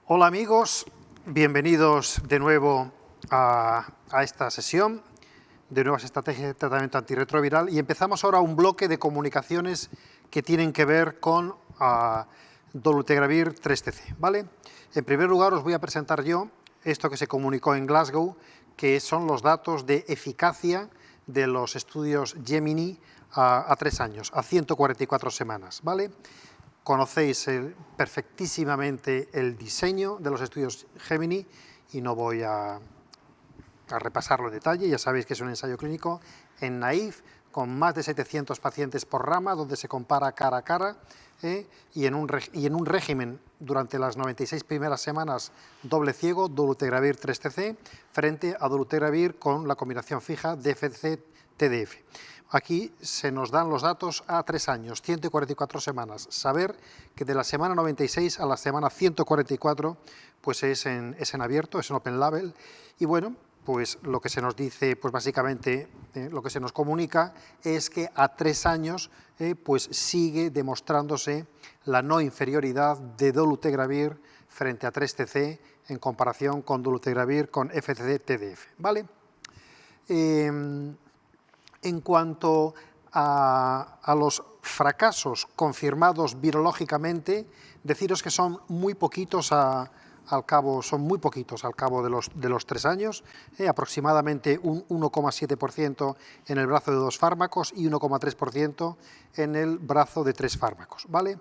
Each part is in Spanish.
Hola amigos, bienvenidos de nuevo a esta sesión de nuevas estrategias de tratamiento antirretroviral y empezamos ahora un bloque de comunicaciones que tienen que ver con dolutegravir 3TC, ¿vale? En primer lugar os voy a presentar yo esto que se comunicó en Glasgow, que son los datos de eficacia de los estudios Gemini a 3 años, a 144 semanas, ¿vale? Conocéis perfectísimamente el diseño de los estudios Gemini y no voy a repasarlo en detalle. Ya sabéis que es un ensayo clínico en naïf con más de 700 pacientes por rama, donde se compara cara a cara y en un régimen durante las 96 primeras semanas doble ciego, dolutegravir 3TC, frente a dolutegravir con la combinación fija DFC-TDF. Aquí se nos dan los datos a 3 años, 144 semanas. Saber que de la semana 96 a la semana 144 pues es en abierto, es en open label. Y bueno, pues lo que se nos dice, pues básicamente lo que se nos comunica es que a 3 años pues sigue demostrándose la no inferioridad de dolutegravir frente a 3TC en comparación con dolutegravir con FCD-TDF, ¿vale? En cuanto a los fracasos confirmados virológicamente, deciros que son muy poquitos al cabo de los 3 años, aproximadamente un 1,7% en el brazo de 2 fármacos y 1,3% en el brazo de 3 fármacos, ¿vale?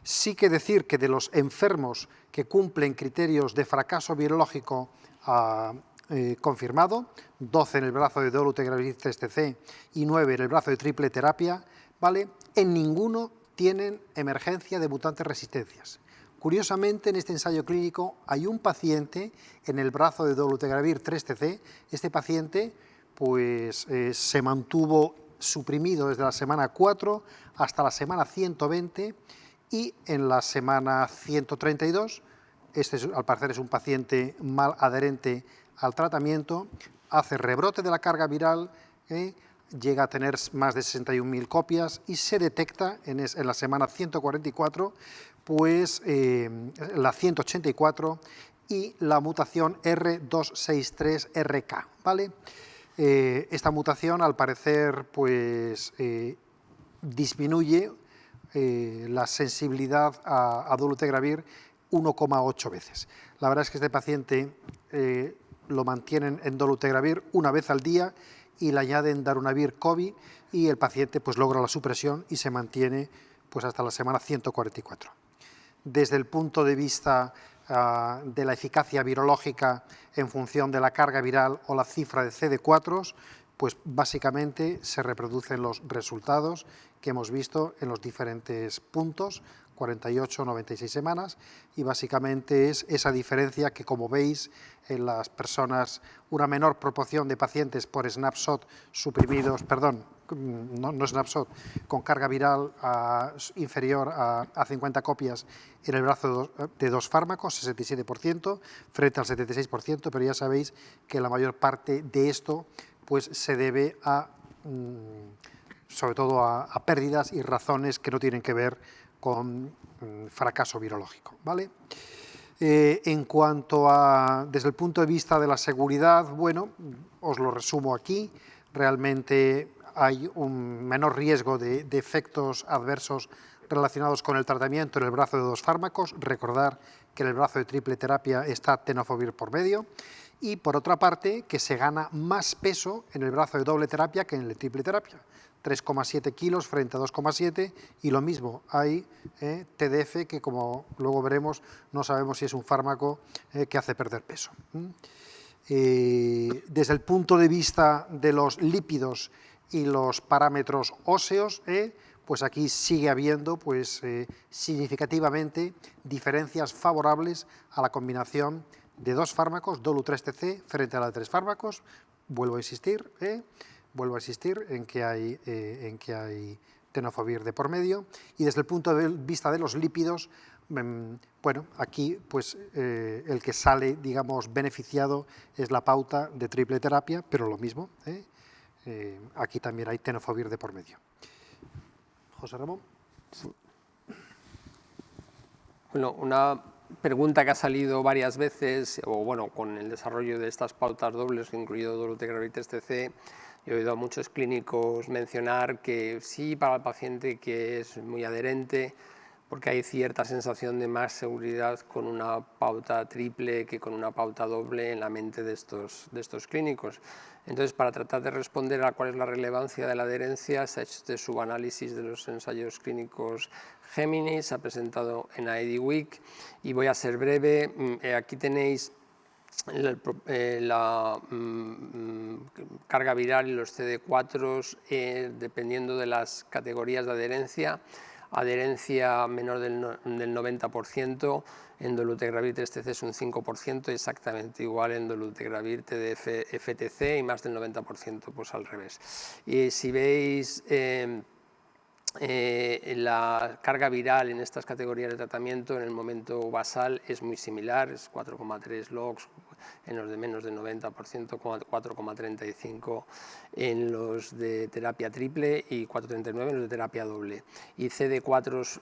Sí que decir que de los enfermos que cumplen criterios de fracaso virológico confirmado, 12 en el brazo de dolutegravir 3TC y 9 en el brazo de triple terapia, ¿vale? En ninguno tienen emergencia de mutantes resistencias. Curiosamente, en este ensayo clínico hay un paciente en el brazo de dolutegravir 3TC. Este paciente pues, se mantuvo suprimido desde la semana 4 hasta la semana 120 y en la semana 132, al parecer es un paciente mal adherente al tratamiento, hace rebrote de la carga viral, llega a tener más de 61.000 copias y se detecta en la semana 144, pues la 184 y la mutación R263RK, ¿vale? Esta mutación, al parecer, pues disminuye la sensibilidad a dolutegravir 1,8 veces. La verdad es que este paciente lo mantienen en dolutegravir una vez al día y le añaden darunavir COVID y el paciente pues logra la supresión y se mantiene pues hasta la semana 144. Desde el punto de vista de la eficacia virológica en función de la carga viral o la cifra de CD4, pues básicamente se reproducen los resultados que hemos visto en los diferentes puntos, 48 o 96 semanas, y básicamente es esa diferencia que, como veis, en las personas, una menor proporción de pacientes por snapshot suprimidos, perdón, no snapshot, con carga viral inferior a 50 copias en el brazo de 2 fármacos, 67%, frente al 76%, pero ya sabéis que la mayor parte de esto pues se debe sobre todo a pérdidas y razones que no tienen que ver con fracaso virológico, ¿vale? En cuanto desde el punto de vista de la seguridad, bueno, os lo resumo aquí, realmente hay un menor riesgo de efectos adversos relacionados con el tratamiento en el brazo de 2 fármacos. Recordar que en el brazo de triple terapia está tenofovir por medio. Y por otra parte, que se gana más peso en el brazo de doble terapia que en el de triple terapia. 3,7 kilos frente a 2,7 y lo mismo, hay TDF que, como luego veremos, no sabemos si es un fármaco que hace perder peso. Desde el punto de vista de los lípidos y los parámetros óseos, pues aquí sigue habiendo pues, significativamente diferencias favorables a la combinación de 2 fármacos, dolu-3TC, frente a la de 3 fármacos. Vuelvo a insistir en que hay tenofovir de por medio. Y desde el punto de vista de los lípidos, bueno, aquí pues el que sale, digamos, beneficiado es la pauta de triple terapia, pero lo mismo, aquí también hay tenofovir de por medio. José Ramón. Sí. Bueno, una pregunta que ha salido varias veces, o bueno, con el desarrollo de estas pautas dobles, incluido dolutegravir 3TC, he oído a muchos clínicos mencionar que sí, para el paciente que es muy adherente, porque hay cierta sensación de más seguridad con una pauta triple que con una pauta doble en la mente de estos clínicos. Entonces, para tratar de responder a cuál es la relevancia de la adherencia, se ha hecho este subanálisis de los ensayos clínicos Géminis, se ha presentado en AEDWeek y voy a ser breve. Aquí tenéis la carga viral y los CD4 dependiendo de las categorías de adherencia menor del 90%, en dolutegravir 3TC es un 5%, exactamente igual en dolutegravir TDF-FTC y más del 90% pues al revés. Y si veis la carga viral en estas categorías de tratamiento en el momento basal es muy similar, es 4,3 logs en los de menos del 90%, 4,35 en los de terapia triple y 4,39 en los de terapia doble. Y CD4,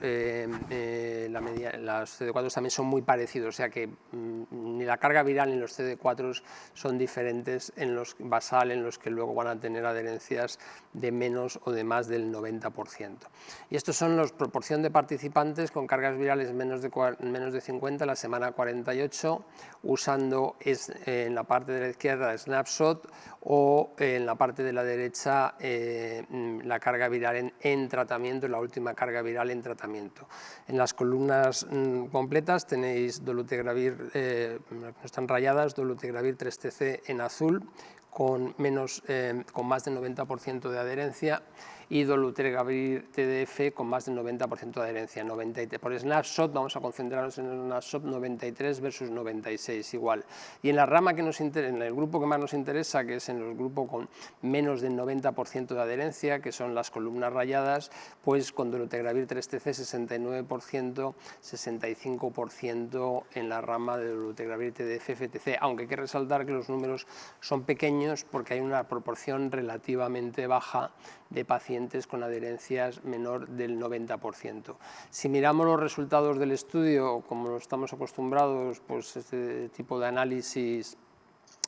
las CD4 también son muy parecidos, o sea que ni la carga viral ni los CD4 son diferentes en los basal, en los que luego van a tener adherencias de menos o de más del 90%. Y estos son la proporción de participantes con cargas virales menos de 50 en la semana 48, usando en la parte de la izquierda Snapshot o en la parte de la derecha la carga viral en tratamiento, la última carga viral en tratamiento. En las columnas completas tenéis dolutegravir, no están rayadas, dolutegravir 3TC en azul, con más del 90% de adherencia, y dolutegravir TDF con más del 90% de adherencia. Por snapshot, vamos a concentrarnos en el snapshot 93 versus 96, igual. Y en la rama que nos interesa, en el grupo que más nos interesa, que es en el grupo con menos del 90% de adherencia, que son las columnas rayadas, pues con dolutegravir 3TC 69%, 65% en la rama de dolutegravir TDF-FTC, aunque hay que resaltar que los números son pequeños porque hay una proporción relativamente baja de pacientes con adherencias menor del 90%. Si miramos los resultados del estudio, como estamos acostumbrados, pues este tipo de análisis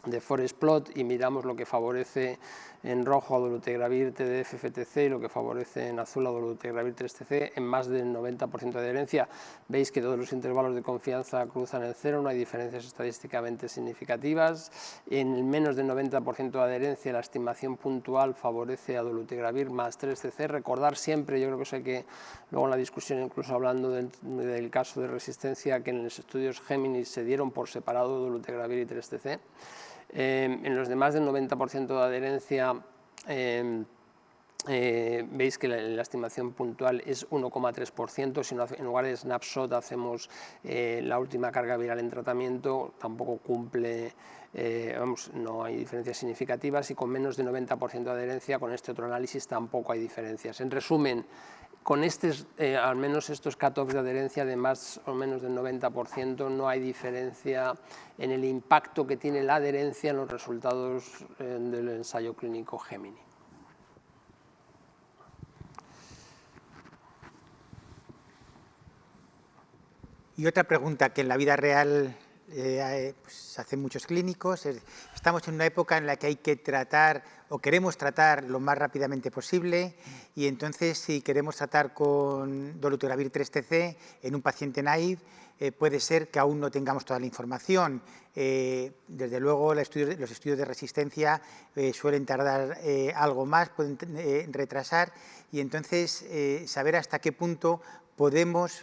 de forest plot, y miramos lo que favorece en rojo a dolutegravir TDF-FTC y lo que favorece en azul a dolutegravir 3TC en más del 90% de adherencia, veis que todos los intervalos de confianza cruzan el cero, no hay diferencias estadísticamente significativas. En el menos del 90% de adherencia la estimación puntual favorece a dolutegravir más 3TC. Recordar siempre, yo creo que sé que luego en la discusión, incluso hablando del caso de resistencia, que en los estudios Géminis se dieron por separado dolutegravir y 3TC. En los demás del 90% de adherencia veis que la estimación puntual es 1,3%, si en lugar de snapshot hacemos la última carga viral en tratamiento, tampoco cumple, no hay diferencias significativas, y con menos de 90% de adherencia, con este otro análisis tampoco hay diferencias. En resumen, con al menos estos cutoffs de adherencia de más o menos del 90%, no hay diferencia en el impacto que tiene la adherencia en los resultados del ensayo clínico Gemini. Y otra pregunta que en la vida real pues hacen muchos clínicos. Estamos en una época en la que hay que tratar o queremos tratar lo más rápidamente posible, y entonces si queremos tratar con dolutegravir 3TC en un paciente naive, puede ser que aún no tengamos toda la información. Desde luego los estudios de resistencia suelen tardar algo más, pueden retrasar, y entonces saber hasta qué punto podemos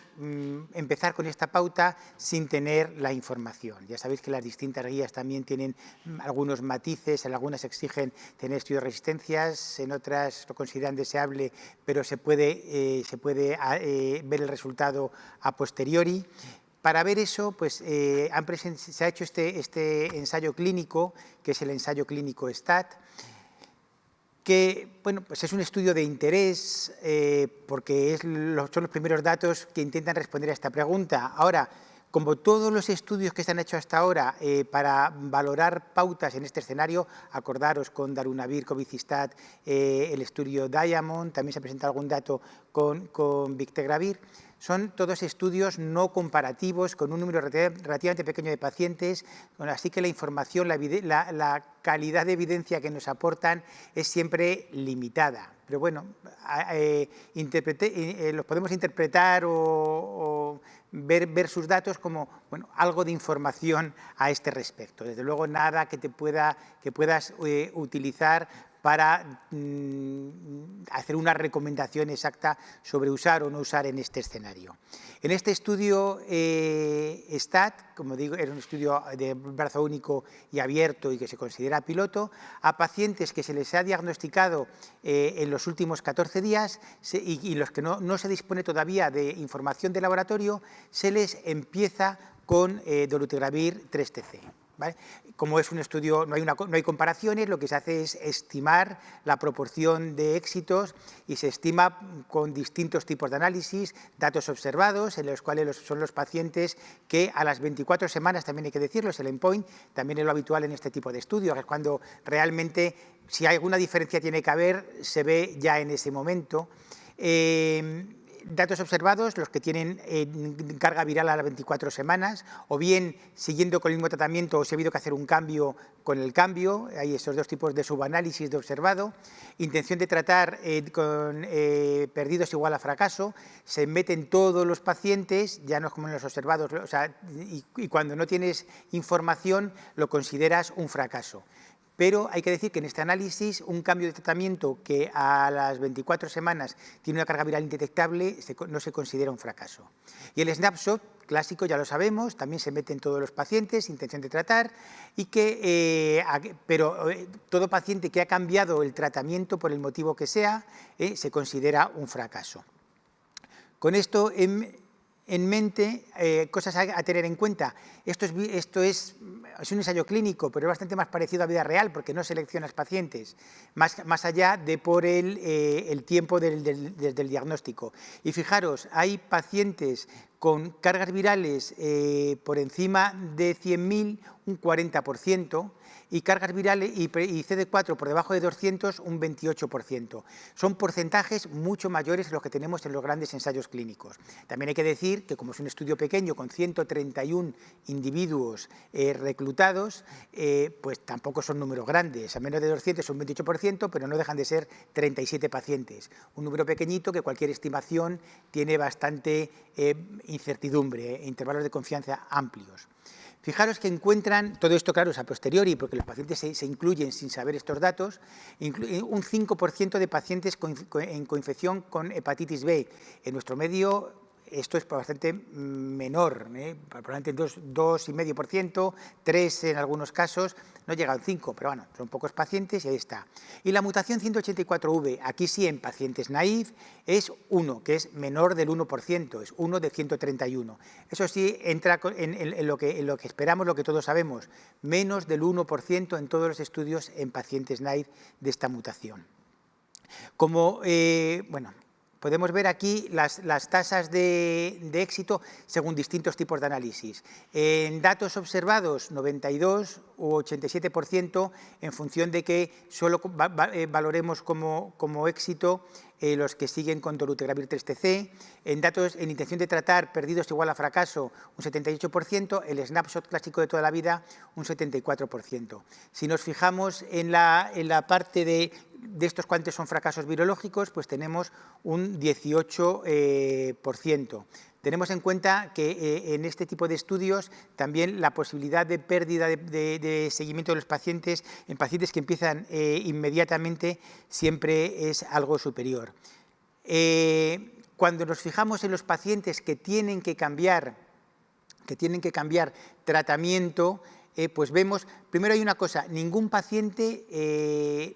empezar con esta pauta sin tener la información. Ya sabéis que las distintas guías también tienen algunos matices, en algunas exigen tener estudios de resistencias, en otras lo consideran deseable, pero se puede ver el resultado a posteriori. Para ver eso, pues, se ha hecho este ensayo clínico, que es el ensayo clínico STAT, que bueno, pues es un estudio de interés porque son los primeros datos que intentan responder a esta pregunta. Ahora, Como todos los estudios que se han hecho hasta ahora para valorar pautas en este escenario, acordaros con darunavir, cobicistat, el estudio Diamond, también se presenta algún dato con Bictegravir, son todos estudios no comparativos con un número relativamente pequeño de pacientes, así que la información, la calidad de evidencia que nos aportan es siempre limitada. Pero bueno, los podemos interpretar o ver sus datos como algo de información a este respecto. Desde luego, nada que puedas utilizar para hacer una recomendación exacta sobre usar o no usar en este escenario. En este estudio STAT, como digo, era un estudio de brazo único y abierto y que se considera piloto, a pacientes que se les ha diagnosticado en los últimos 14 días y los que no se dispone todavía de información de laboratorio, se les empieza con dolutegravir 3TC. ¿Vale? Como es un estudio, no hay comparaciones, lo que se hace es estimar la proporción de éxitos y se estima con distintos tipos de análisis, datos observados, en los cuales son los pacientes que a las 24 semanas, también hay que decirlo, es el endpoint, también es lo habitual en este tipo de estudios, es cuando realmente, si alguna diferencia tiene que haber, se ve ya en ese momento. Datos observados, los que tienen carga viral a las 24 semanas, o bien siguiendo con el mismo tratamiento o si ha habido que hacer un cambio con el cambio, hay estos dos tipos de subanálisis de observado. Intención de tratar con perdidos igual a fracaso, se meten todos los pacientes, ya no es como en los observados, o sea, y cuando no tienes información lo consideras un fracaso. Pero hay que decir que en este análisis un cambio de tratamiento que a las 24 semanas tiene una carga viral indetectable no se considera un fracaso. Y el snapshot clásico ya lo sabemos, también se mete en todos los pacientes, intención de tratar, pero todo paciente que ha cambiado el tratamiento por el motivo que sea, se considera un fracaso. Con esto en mente, cosas a tener en cuenta. Esto es un ensayo clínico, pero es bastante más parecido a vida real porque no seleccionas pacientes, más allá de por el tiempo desde el diagnóstico. Y fijaros, hay pacientes con cargas virales por encima de 100.000, un 40%, y cargas virales y CD4 por debajo de 200, un 28%. Son porcentajes mucho mayores de los que tenemos en los grandes ensayos clínicos. También hay que decir que como es un estudio pequeño con 131 individuos reclutados, pues tampoco son números grandes. A menos de 200 es un 28%, pero no dejan de ser 37 pacientes. Un número pequeñito que cualquier estimación tiene bastante incertidumbre, intervalos de confianza amplios. Fijaros que encuentran, todo esto claro es a posteriori, porque los pacientes se incluyen sin saber estos datos, un 5% de pacientes con coinfección con hepatitis B. En nuestro medio esto es bastante menor, probablemente 2,5%, 3% en algunos casos, no llega al 5%, pero bueno, son pocos pacientes y ahí está. Y la mutación 184V, aquí sí en pacientes naïf, es 1, que es menor del 1%, es 1 de 131. Eso sí entra en lo que esperamos, lo que todos sabemos, menos del 1% en todos los estudios en pacientes naïf de esta mutación. Como, bueno, podemos ver aquí las tasas de éxito según distintos tipos de análisis. En datos observados, 92 u 87% en función de que solo valoremos como éxito los que siguen con dolutegravir 3TC. En intención de tratar, perdidos igual a fracaso, un 78%, el snapshot clásico de toda la vida, un 74%. Si nos fijamos en la parte de estos cuántos son fracasos virológicos, pues tenemos un 18%. Tenemos en cuenta que en este tipo de estudios también la posibilidad de pérdida de seguimiento de los pacientes, en pacientes que empiezan inmediatamente, siempre es algo superior. Cuando nos fijamos en los pacientes que tienen que cambiar tratamiento, pues vemos, primero hay una cosa, ningún paciente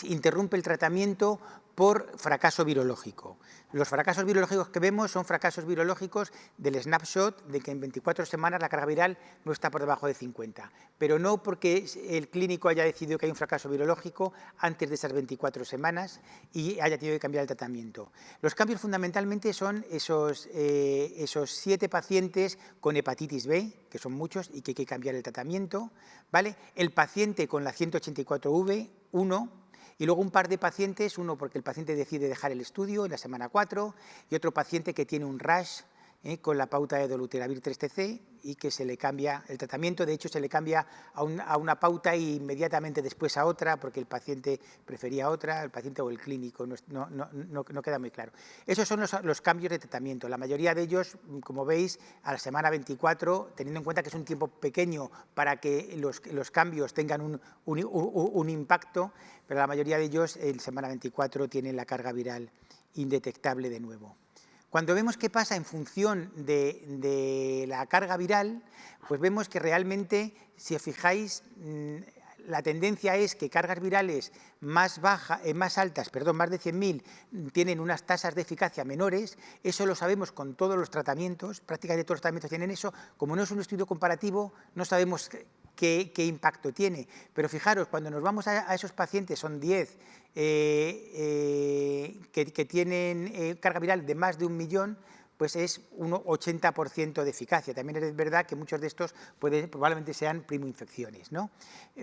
interrumpe el tratamiento por fracaso virológico. Los fracasos virológicos que vemos son fracasos virológicos del snapshot de que en 24 semanas la carga viral no está por debajo de 50, pero no porque el clínico haya decidido que hay un fracaso virológico antes de esas 24 semanas y haya tenido que cambiar el tratamiento. Los cambios fundamentalmente son esos 7 pacientes con hepatitis B, que son muchos y que hay que cambiar el tratamiento, ¿vale? El paciente con la 184V, 1, y luego un par de pacientes, uno porque el paciente decide dejar el estudio en la semana 4 y otro paciente que tiene un rash con la pauta de dolutegravir 3TC y que se le cambia el tratamiento. De hecho, se le cambia a una pauta e inmediatamente después a otra porque el paciente prefería otra, el paciente o el clínico, no queda muy claro. Esos son los cambios de tratamiento. La mayoría de ellos, como veis, a la semana 24, teniendo en cuenta que es un tiempo pequeño para que los cambios tengan un impacto, pero la mayoría de ellos en semana 24 tienen la carga viral indetectable de nuevo. Cuando vemos qué pasa en función de la carga viral, pues vemos que realmente, si os fijáis, la tendencia es que cargas virales más altas, más de 100.000, tienen unas tasas de eficacia menores. Eso lo sabemos con todos los tratamientos, prácticamente todos los tratamientos tienen eso. Como no es un estudio comparativo, no sabemos qué impacto tiene. Pero fijaros, cuando nos vamos a esos pacientes, son 10, que tienen carga viral de más de 1 millón, pues es un 80% de eficacia. También es verdad que muchos de estos probablemente sean primoinfecciones, ¿no?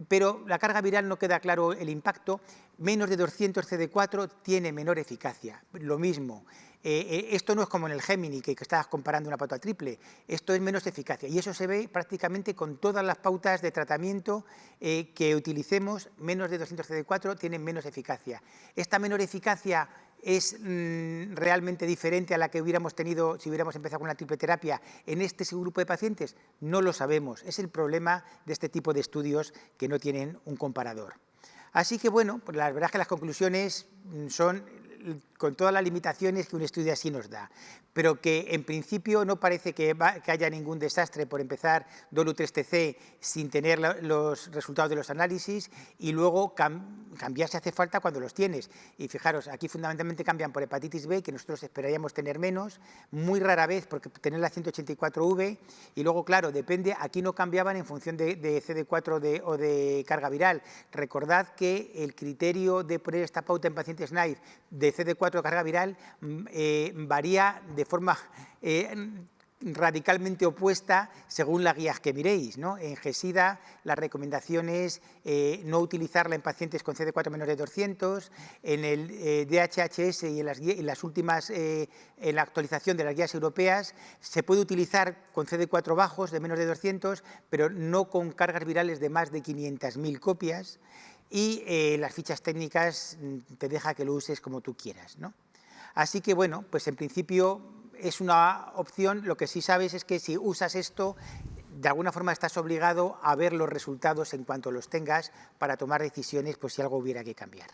Pero la carga viral no queda claro el impacto. Menos de 200 CD4 tiene menor eficacia. Lo mismo. Esto no es como en el Gemini, que estabas comparando una pauta triple. Esto es menos eficacia. Y eso se ve prácticamente con todas las pautas de tratamiento que utilicemos. Menos de 200 CD4 tienen menos eficacia. Esta menor eficacia es realmente diferente a la que hubiéramos tenido si hubiéramos empezado con la triple terapia en este grupo de pacientes. No lo sabemos. Es el problema de este tipo de estudios que no tienen un comparador. Así que, bueno, pues la verdad es que las conclusiones son con todas las limitaciones que un estudio así nos da, pero que en principio no parece que haya ningún desastre por empezar Dolu3TC sin tener los resultados de los análisis y luego cambiar si hace falta cuando los tienes. Y fijaros, aquí fundamentalmente cambian por hepatitis B, que nosotros esperaríamos tener menos, muy rara vez porque tener la 184V, y luego, claro, depende, aquí no cambiaban en función de CD4 o de carga viral. Recordad que el criterio de poner esta pauta en pacientes naive de CD4 de carga viral varía de forma radicalmente opuesta según las guías que miréis, ¿no? En GESIDA la recomendación es no utilizarla en pacientes con CD4 menos de 200, en el DHHS y en las últimas, en la actualización de las guías europeas, se puede utilizar con CD4 bajos de menos de 200, pero no con cargas virales de más de 500.000 copias, y las fichas técnicas te deja que lo uses como tú quieras, ¿no? Así que, bueno, pues en principio es una opción. Lo que sí sabes es que si usas esto, de alguna forma estás obligado a ver los resultados en cuanto los tengas para tomar decisiones, pues si algo hubiera que cambiar.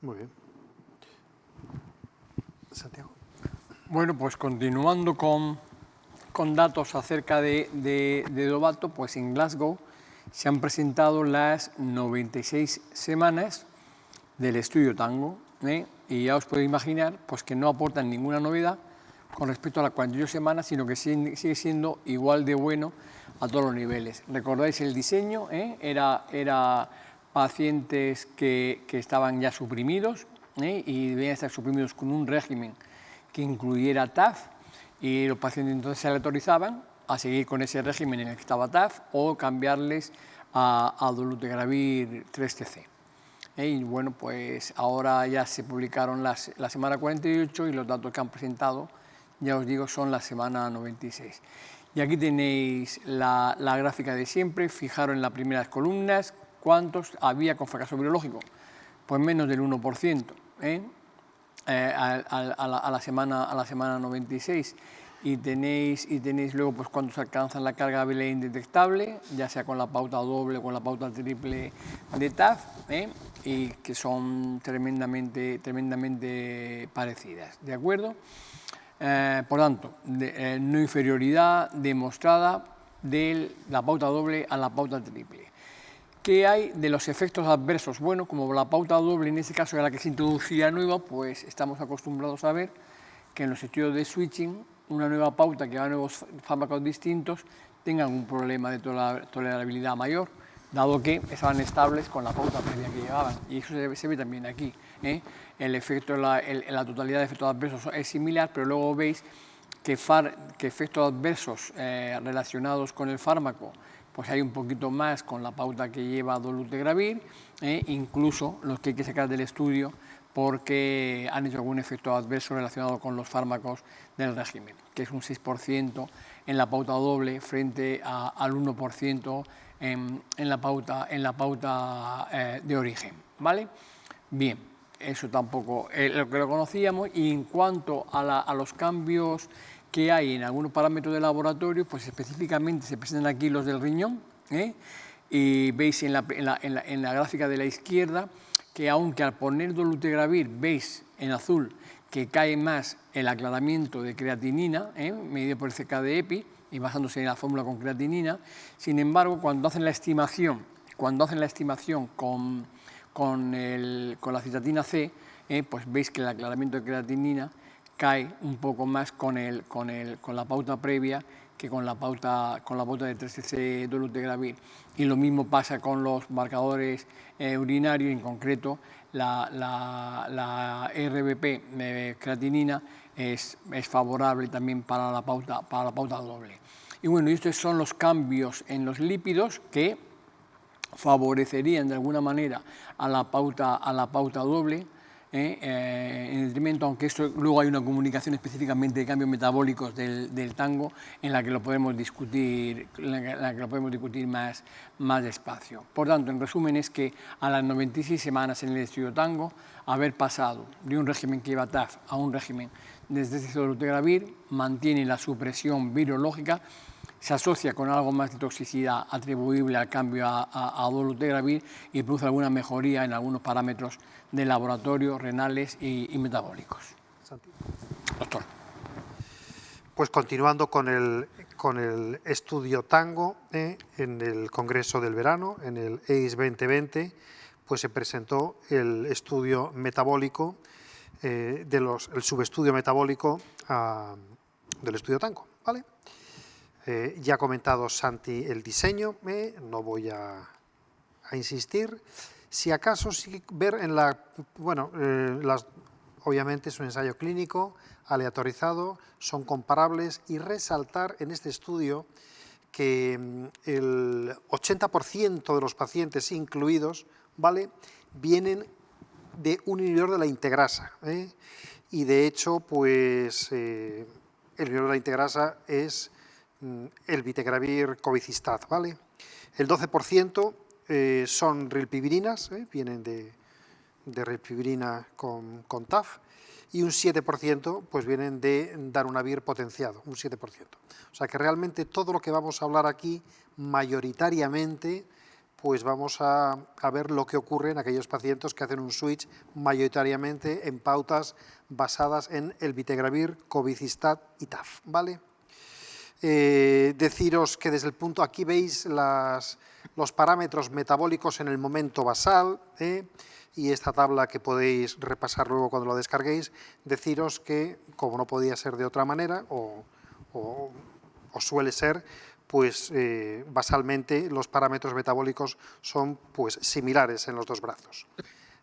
Muy bien. Santiago. Bueno, pues continuando con datos acerca de Dovato, pues en Glasgow se han presentado las 96 semanas del estudio Tango, y ya os podéis imaginar pues, que no aportan ninguna novedad con respecto a las 48 semanas, sino que sigue siendo igual de bueno a todos los niveles. ¿Recordáis el diseño? Era pacientes que estaban ya suprimidos y debían estar suprimidos con un régimen que incluyera TAF, y los pacientes entonces se autorizaban a seguir con ese régimen en el que estaba TAF o cambiarles a dolutegravir 3TC. Y bueno, pues ahora ya se publicaron la semana 48 y los datos que han presentado, ya os digo, son la semana 96. Y aquí tenéis la gráfica de siempre. Fijaros en las primeras columnas cuántos había con fracaso virológico. Pues menos del 1%, a la semana 96. Y tenéis luego pues cuántos alcanzan la carga viral indetectable, ya sea con la pauta doble o con la pauta triple de TAF, y que son tremendamente parecidas, ¿de acuerdo? Por tanto, no inferioridad demostrada de la pauta doble a la pauta triple. ¿Qué hay de los efectos adversos? Bueno, como la pauta doble, en este caso, es la que se introducía nueva, pues estamos acostumbrados a ver que en los estudios de switching, una nueva pauta que va a nuevos fármacos distintos, tengan un problema de tolerabilidad mayor, dado que estaban estables con la pauta previa que llevaban. Y eso se ve también aquí. El efecto, la totalidad de efectos adversos es similar, pero luego veis que efectos adversos relacionados con el fármaco, pues hay un poquito más con la pauta que lleva dolutegravir, incluso los que hay que sacar del estudio porque han hecho algún efecto adverso relacionado con los fármacos del régimen, que es un 6% en la pauta doble frente al 1% en la pauta de origen, ¿vale? Bien, eso tampoco es lo que lo conocíamos. Y en cuanto a los cambios que hay en algunos parámetros de laboratorio, pues específicamente se presentan aquí los del riñón, y veis en la gráfica de la izquierda que aunque al poner dolutegravir veis en azul que cae más el aclaramiento de creatinina, medido por el CK de EPI y basándose en la fórmula con creatinina, sin embargo, cuando hacen la estimación con la citatina C, pues veis que el aclaramiento de creatinina cae un poco más con la pauta previa que con la pauta de 3-cc dolutegravir. Y lo mismo pasa con los marcadores urinarios, en concreto la RBP creatinina es favorable también para la pauta doble. Y bueno, estos son los cambios en los lípidos que favorecerían de alguna manera a la pauta doble, en detrimento, aunque esto luego hay una comunicación específicamente de cambios metabólicos del tango en la que lo podemos discutir, más despacio. Por tanto, en resumen, es que a las 96 semanas en el estudio tango, haber pasado de un régimen que lleva TAF a un régimen desde dolutegravir mantiene la supresión virológica, se asocia con algo más de toxicidad atribuible al cambio a dolutegravir y produce alguna mejoría en algunos parámetros de laboratorio, renales y metabólicos. Doctor. Pues continuando con el estudio tango, en el Congreso del Verano, en el EIS 2020, pues se presentó el estudio metabólico, el subestudio metabólico del estudio tango, ¿vale? Ya ha comentado Santi el diseño, no voy a insistir. Si acaso sí ver en obviamente es un ensayo clínico, aleatorizado, son comparables, y resaltar en este estudio que el 80% de los pacientes incluidos, ¿vale?, vienen de un inhibidor de la integrasa, y de hecho, pues el inhibidor de la integrasa es el vitegravir cobicistat, ¿vale? El 12% son rilpivirinas, vienen de rilpivirina con TAF, y un 7% pues vienen de darunavir potenciado, un 7%. O sea que realmente todo lo que vamos a hablar aquí, mayoritariamente, pues vamos a ver lo que ocurre en aquellos pacientes que hacen un switch mayoritariamente en pautas basadas en el vitegravir, cobicistat y TAF, ¿vale? Deciros que desde el punto, aquí veis los parámetros metabólicos en el momento basal, y esta tabla que podéis repasar luego cuando lo descarguéis. Deciros que, como no podía ser de otra manera, o suele ser, pues basalmente los parámetros metabólicos son pues similares en los dos brazos.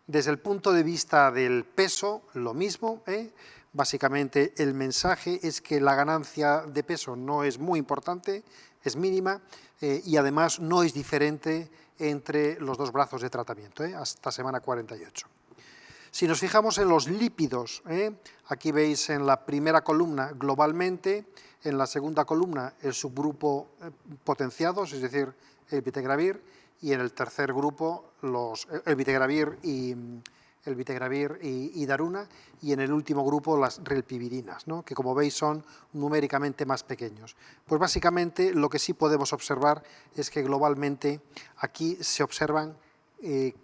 Desde el punto de vista del peso, lo mismo, básicamente el mensaje es que la ganancia de peso no es muy importante, es mínima, y además no es diferente entre los dos brazos de tratamiento, hasta semana 48. Si nos fijamos en los lípidos, aquí veis en la primera columna globalmente, en la segunda columna el subgrupo potenciados, es decir, el vitegravir, y en el tercer grupo el vitegravir y daruna, y en el último grupo las rilpivirinas, ¿no?, que como veis son numéricamente más pequeños. Pues básicamente lo que sí podemos observar es que globalmente aquí se observan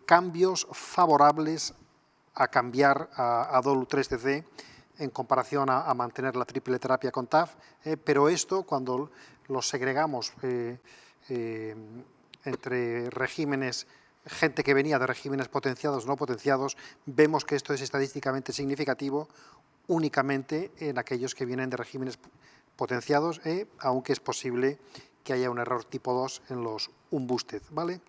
cambios favorables a cambiar a dolu 3-cc en comparación a mantener la triple terapia con TAF, pero esto cuando lo segregamos entre regímenes, gente que venía de regímenes potenciados, no potenciados, vemos que esto es estadísticamente significativo únicamente en aquellos que vienen de regímenes potenciados, aunque es posible que haya un error tipo 2 en los unboosted, ¿vale?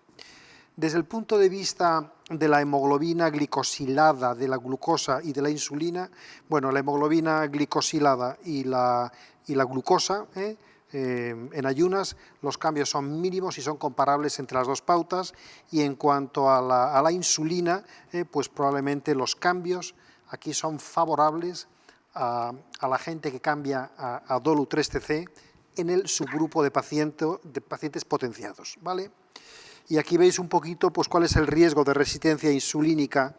Desde el punto de vista de la hemoglobina glicosilada, de la glucosa y de la insulina, bueno, la hemoglobina glicosilada y la glucosa, en ayunas los cambios son mínimos y son comparables entre las dos pautas, y en cuanto a la insulina, pues probablemente los cambios aquí son favorables a la gente que cambia a Dolu3-TC en el subgrupo de pacientes potenciados, ¿vale? Y aquí veis un poquito pues, cuál es el riesgo de resistencia insulínica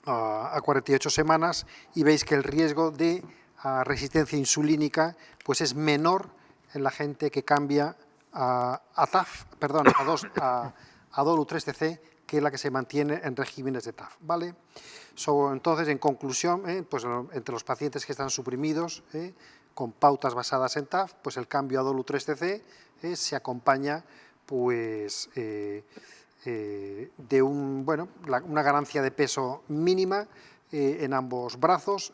a 48 semanas, y veis que el riesgo de resistencia insulínica pues, es menor en la gente que cambia a Dolu3-TC que la que se mantiene en regímenes de TAF, ¿vale? Entonces, en conclusión, pues, entre los pacientes que están suprimidos con pautas basadas en TAF, pues el cambio a Dolu3-TC se acompaña pues, de una ganancia de peso mínima en ambos brazos,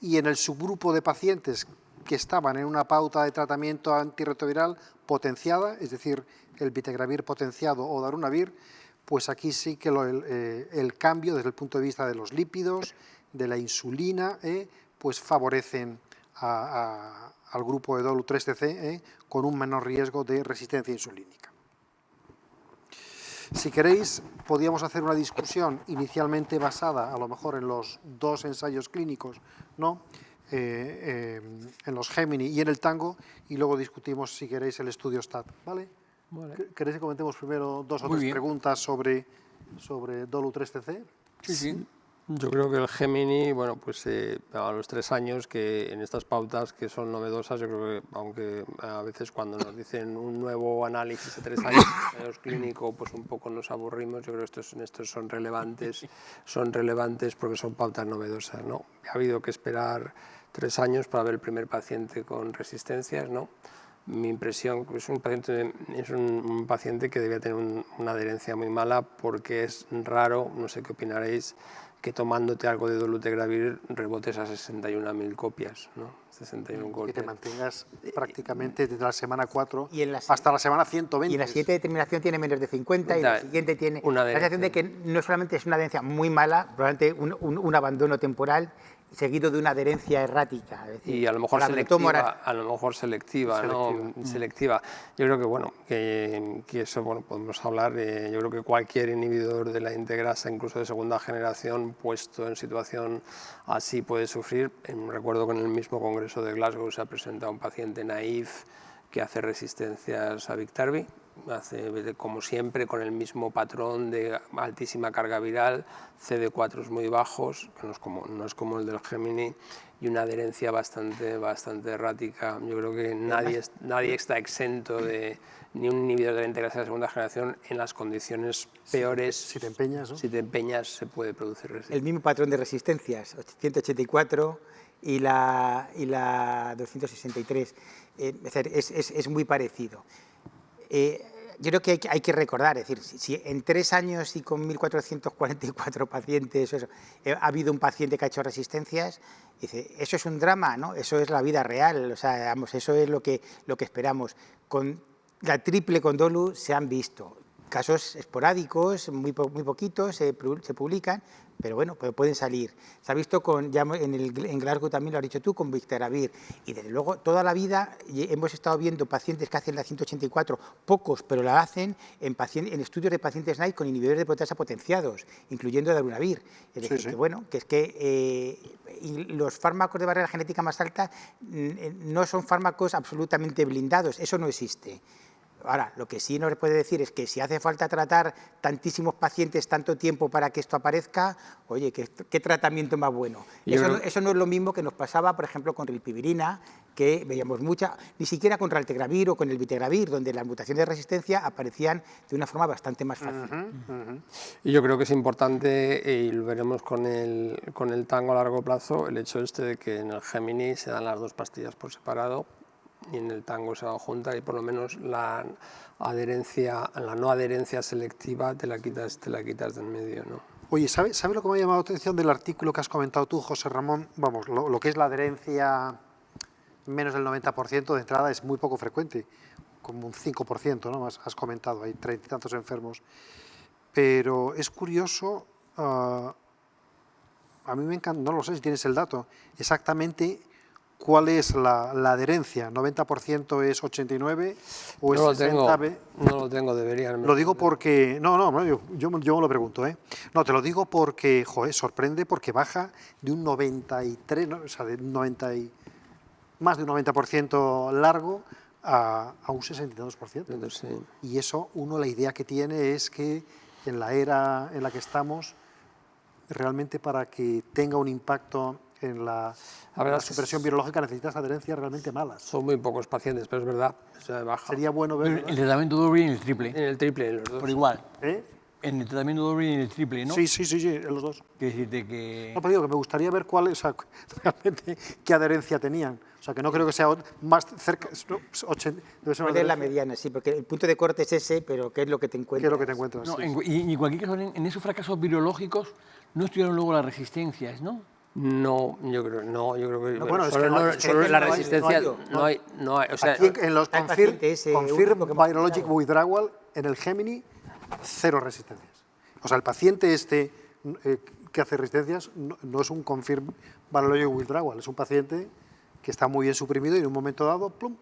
y en el subgrupo de pacientes que estaban en una pauta de tratamiento antirretroviral potenciada, es decir, el bictegravir potenciado o darunavir, pues aquí sí que el cambio desde el punto de vista de los lípidos, de la insulina, pues favorecen al grupo de Dolu3-TC con un menor riesgo de resistencia insulínica. Si queréis, podríamos hacer una discusión inicialmente basada a lo mejor en los dos ensayos clínicos, ¿no? En los Gemini y en el Tango, y luego discutimos, si queréis, el estudio STAT, ¿vale? Vale. ¿Queréis que comentemos primero dos o Muy tres bien. preguntas sobre Dolu3-TC? Sí, sí. Yo creo que el Gemini, bueno, pues a los 3 años, que en estas pautas que son novedosas, yo creo que, aunque a veces cuando nos dicen un nuevo análisis de 3 años clínico, pues un poco nos aburrimos. Yo creo que estos son relevantes porque son pautas novedosas, ¿no? Ha habido que esperar 3 años para ver el primer paciente con resistencias, ¿no? Mi impresión es un paciente que debía tener una adherencia muy mala, porque es raro, no sé qué opinaréis, que tomándote algo de dolutegravir rebotes a 61.000 copias, ¿no? 61 Que golpes. te mantengas prácticamente desde la semana 4 Y en la hasta la semana 120. Y en la siguiente determinación tiene menos de 50, y la siguiente tiene una la sensación de que no solamente es una adherencia muy mala, probablemente un abandono temporal, seguido de una adherencia errática. Es decir, Y a lo mejor selectiva, ¿no? Selectiva. Yo creo que, bueno, que eso, bueno, podemos hablar, yo creo que cualquier inhibidor de la integrasa, incluso de segunda generación, puesto en situación así, puede sufrir. Recuerdo que en el mismo congreso de Glasgow se ha presentado un paciente naïf que hace resistencias a Biktarvy, como siempre, con el mismo patrón de altísima carga viral, CD4 muy bajos, que no es como el del Gemini, y una adherencia bastante errática. Yo creo que nadie está exento de ni un inhibidor de la integrasa de segunda generación en las condiciones peores. Si te empeñas, ¿no? Si te empeñas, se puede producir resistencia. el mismo patrón de resistencias, 184 y la 263. Es muy parecido. Yo creo que hay que recordar, es decir, si en 3 años y con 1.444 pacientes ha habido un paciente que ha hecho resistencias, dice, eso es un drama, ¿no? Eso es la vida real, o sea, vamos, eso es lo que esperamos. Con la triple con Dolu se han visto casos esporádicos, muy poquitos, se publican, pero bueno, pueden salir. Se ha visto en Glasgow también, lo has dicho tú, con Biktarvy. Y desde luego, toda la vida hemos estado viendo pacientes que hacen la 184, pocos, pero la hacen en estudios de pacientes NICE con inhibidores de proteasa potenciados, incluyendo darunavir. Es decir, que bueno, que es que los fármacos de barrera genética más alta no son fármacos absolutamente blindados, eso no existe. Ahora, lo que sí nos puede decir es que si hace falta tratar tantísimos pacientes tanto tiempo para que esto aparezca, oye, ¿qué tratamiento más bueno? Eso no es lo mismo que nos pasaba, por ejemplo, con rilpivirina, que veíamos ni siquiera con raltegravir o con el bictegravir, donde las mutaciones de resistencia aparecían de una forma bastante más fácil. Y yo creo que es importante, y lo veremos con el Tango a largo plazo, el hecho de que en el Gemini se dan las 2 pastillas por separado, y en el tango se junta y por lo menos la no adherencia selectiva te la quitas del medio, ¿no? Oye, ¿sabes lo que me ha llamado la atención del artículo que has comentado tú, José Ramón? Vamos, lo que es la adherencia menos del 90% de entrada es muy poco frecuente, como un 5%, ¿no? Has comentado, hay 30 y tantos enfermos. Pero es curioso, a mí me encanta, no lo sé si tienes el dato, exactamente cuál es la adherencia, ¿90% es 89 o es 60? No lo tengo, debería. Lo digo porque, yo me lo pregunto, ¿eh? No, te lo digo porque, joder, sorprende porque baja de un 93, ¿no? O sea, de un 90 y, más de un 90% largo a un 62%. Sí. Y eso, uno, la idea que tiene es que en la era en la que estamos, realmente para que tenga un impacto en la supresión biológica necesitas adherencias realmente malas. Son muy pocos pacientes, pero es verdad. O sea, baja. Sería bueno ver... El tratamiento doble y en el triple. En el triple, en los dos. Por igual. ¿Eh? En el tratamiento doble y en el triple, ¿no? Sí, en los dos. Quiere decirte que... No, pero digo que me gustaría ver cuál, o sea, realmente qué adherencia tenían. O sea, que no creo que sea más cerca... 80, debe ser Es la mediana, sí, porque el punto de corte es ese, pero ¿qué es lo que te encuentras? ¿Qué es lo que te encuentras? No, Sí. y en cualquier caso, en esos fracasos virológicos no estudiaron luego las resistencias, ¿no? No, yo creo que bueno, es que no hay- solo es que la no hay- resistencia no hay- no hay, o sea, Aquí en los hay paciente ese confirm único que hemos virologic estudiado. withdrawal, en el Gemini, 0 resistencias. O sea, el paciente que hace resistencias no es un confirm virologic withdrawal, es un paciente que está muy bien suprimido y en un momento dado, plum.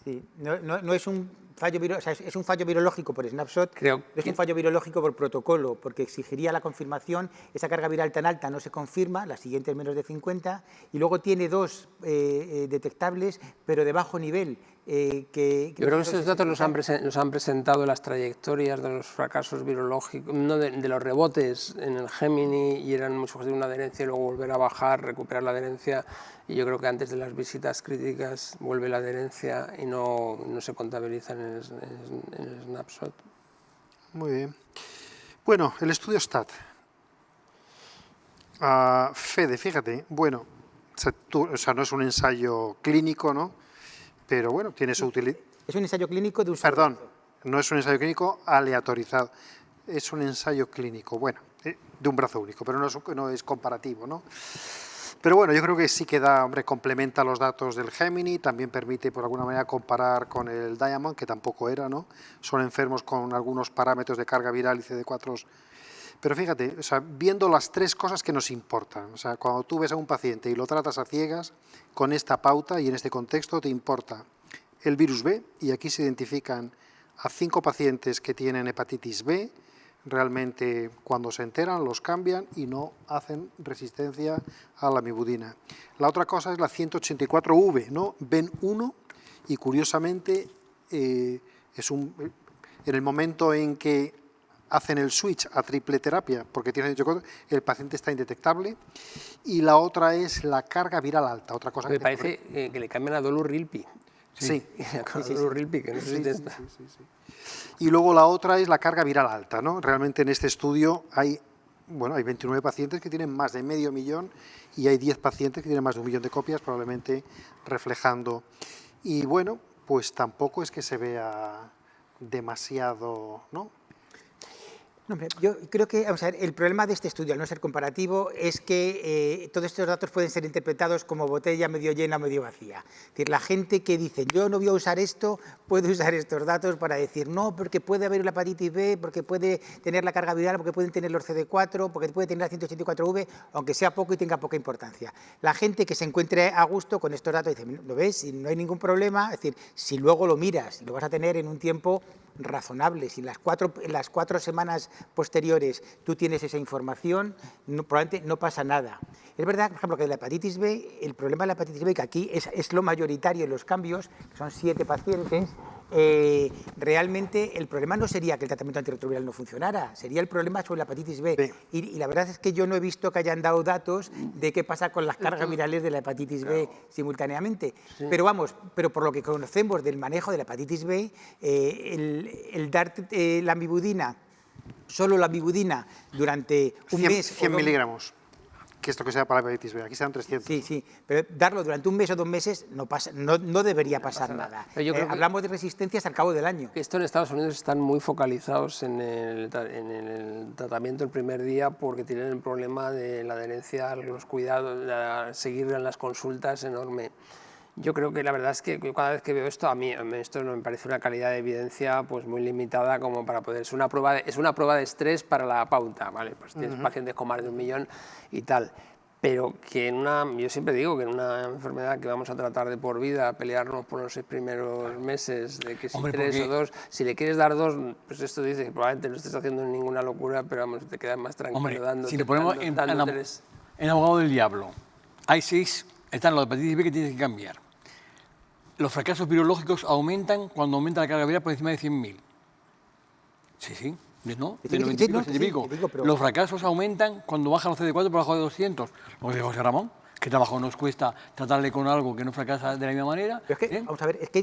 Sí, no es un fallo o sea, es un fallo virológico por snapshot, Creo es un fallo virológico por protocolo, porque exigiría la confirmación, esa carga viral tan alta no se confirma, la siguiente es menos de 50, y luego tiene 2 detectables, pero de bajo nivel. yo creo que esos datos los han presentado las trayectorias de los fracasos virológicos, no de los rebotes en el Gemini, y eran muchos de una adherencia y luego volver a bajar, recuperar la adherencia, y yo creo que antes de las visitas críticas vuelve la adherencia y no se contabilizan en el snapshot. Muy bien. Bueno, el estudio STAT. Fede, fíjate, bueno, o sea, no es un ensayo clínico, ¿no? Pero bueno, tiene su utilidad. Es un ensayo clínico de un Perdón, no es un ensayo clínico aleatorizado, es un ensayo clínico, bueno, de un brazo único, pero no es comparativo, ¿no? Pero bueno, yo creo que sí que complementa los datos del Gemini, también permite por alguna manera comparar con el Diamond, que tampoco era, ¿no? Son enfermos con algunos parámetros de carga viral y CD4. Pero fíjate, o sea, viendo las 3 cosas que nos importan, o sea, cuando tú ves a un paciente y lo tratas a ciegas, con esta pauta y en este contexto te importa el virus B, y aquí se identifican a 5 pacientes que tienen hepatitis B, realmente cuando se enteran los cambian y no hacen resistencia a la mibudina. La otra cosa es la 184V, ¿no? ven 1 y curiosamente en el momento en que hacen el switch a triple terapia porque tienen el paciente está indetectable, y la otra es la carga viral alta, otra cosa Me que parece que le cambian a Dolur-Rilpi. Sí. Dolur-Rilpi, que no sé si te está. Sí. Y luego la otra es la carga viral alta, ¿no? Realmente en este estudio hay 29 pacientes que tienen más de 500.000 y hay 10 pacientes que tienen más de 1 millón de copias, probablemente reflejando. Y bueno, pues tampoco es que se vea demasiado, ¿no? No, hombre, yo creo que, vamos a ver, el problema de este estudio, al no ser comparativo, es que todos estos datos pueden ser interpretados como botella medio llena, medio vacía. Es decir, la gente que dice, yo no voy a usar esto, puede usar estos datos para decir, no, porque puede haber una hepatitis B, porque puede tener la carga viral, porque pueden tener los CD4, porque puede tener la 184V, aunque sea poco y tenga poca importancia. La gente que se encuentre a gusto con estos datos dice, ¿lo ves? Si no hay ningún problema, es decir, si luego lo miras, lo vas a tener en un tiempo razonable, si en las 4 semanas posteriores tú tienes esa información, probablemente no pasa nada. Es verdad, por ejemplo, que de la hepatitis B, el problema de la hepatitis B, que aquí es lo mayoritario en los cambios, que son 7 pacientes, realmente el problema no sería que el tratamiento antirretroviral no funcionara, sería el problema sobre la hepatitis B. Sí. Y la verdad es que yo no he visto que hayan dado datos de qué pasa con las cargas virales de la hepatitis B simultáneamente. Sí. Pero por lo que conocemos del manejo de la hepatitis B, el dar la mibudina, solo la mibudina durante un mes... 100 miligramos. que esto que sea para la hepatitis B. Aquí sean 300. Sí, sí, pero darlo durante un mes o 2 meses no, pasa, no debería pasar nada. Pero yo creo que hablamos de resistencias al cabo del año. esto en Estados Unidos están muy focalizados en el tratamiento el primer día porque tienen el problema de la adherencia a los cuidados, a seguir en las consultas enorme. Yo creo que la verdad es que cada vez que veo esto, a mí esto me parece una calidad de evidencia pues muy limitada como para poder... Es una prueba de estrés para la pauta, ¿vale? Pues tienes pacientes con más de 1 millón y tal. Pero que yo siempre digo que en una enfermedad que vamos a tratar de por vida, pelearnos por los 6 primeros meses, de que si 3 o 2, si le quieres dar 2, pues esto dice que probablemente no estés haciendo ninguna locura, pero vamos, te quedas más tranquilo. Hombre, si le ponemos en abogado del diablo, hay 6, están los de hepatitis B que tienes que cambiar. Los fracasos virológicos aumentan cuando aumenta la carga viral por encima de 100.000. Sí, sí. ¿No? De 90 y pico, 70 y pico. Los fracasos aumentan cuando bajan los CD4 por debajo de 200. Lo que dice José Ramón, ¿qué trabajo nos cuesta tratarle con algo que no fracasa de la misma manera? Pero es que, vamos a ver, es que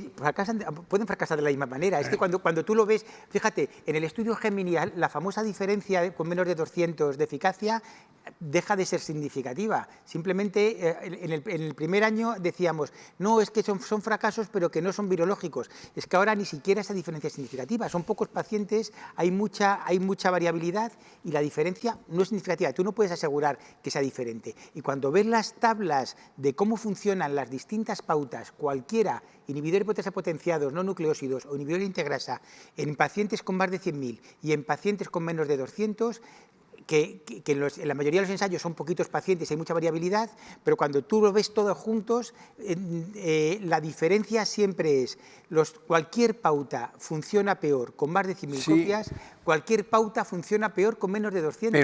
pueden fracasar de la misma manera. Es que cuando tú lo ves, fíjate, en el estudio Gemini, la famosa diferencia con menos de 200 de eficacia deja de ser significativa. Simplemente en el primer año decíamos, no, es que son fracasos, pero que no son virológicos. Es que ahora ni siquiera esa diferencia es significativa. Son pocos pacientes, hay mucha variabilidad y la diferencia no es significativa. Tú no puedes asegurar que sea diferente. Y cuando ves las tablas de cómo funcionan las distintas pautas, cualquiera, inhibidores proteasa potenciados, no nucleósidos o inhibidor de integrasa, en pacientes con más de 100.000 y en pacientes con menos de 200, que en la mayoría de los ensayos son poquitos pacientes, hay mucha variabilidad, pero cuando tú lo ves todos juntos, la diferencia siempre es, cualquier pauta funciona peor con más de 100.000 copias, cualquier pauta funciona peor con menos de 200.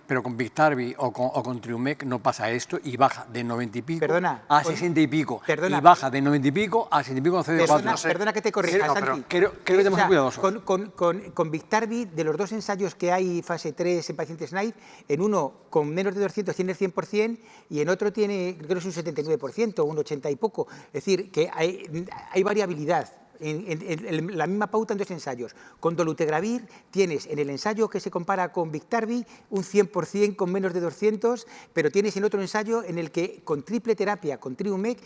Pero con Biktarvy o con Triumec no pasa esto y baja de 90 y pico a 60 y pico. Y baja de 90 y pico a 60 y pico con CD4. Perdona que te corrija, Santi. Creo que tenemos que ser cuidadosos. Con Biktarvy, de los 2 ensayos que hay fase 3 en pacientes NICE, en uno con menos de 200 tiene el 100% y en otro tiene, creo que es un 79%, un 80 y poco. Es decir, que hay variabilidad. En la misma pauta en 2 ensayos. Con dolutegravir tienes en el ensayo que se compara con Biktarvy un 100% con menos de 200, pero tienes en otro ensayo en el que con triple terapia, con Triumec,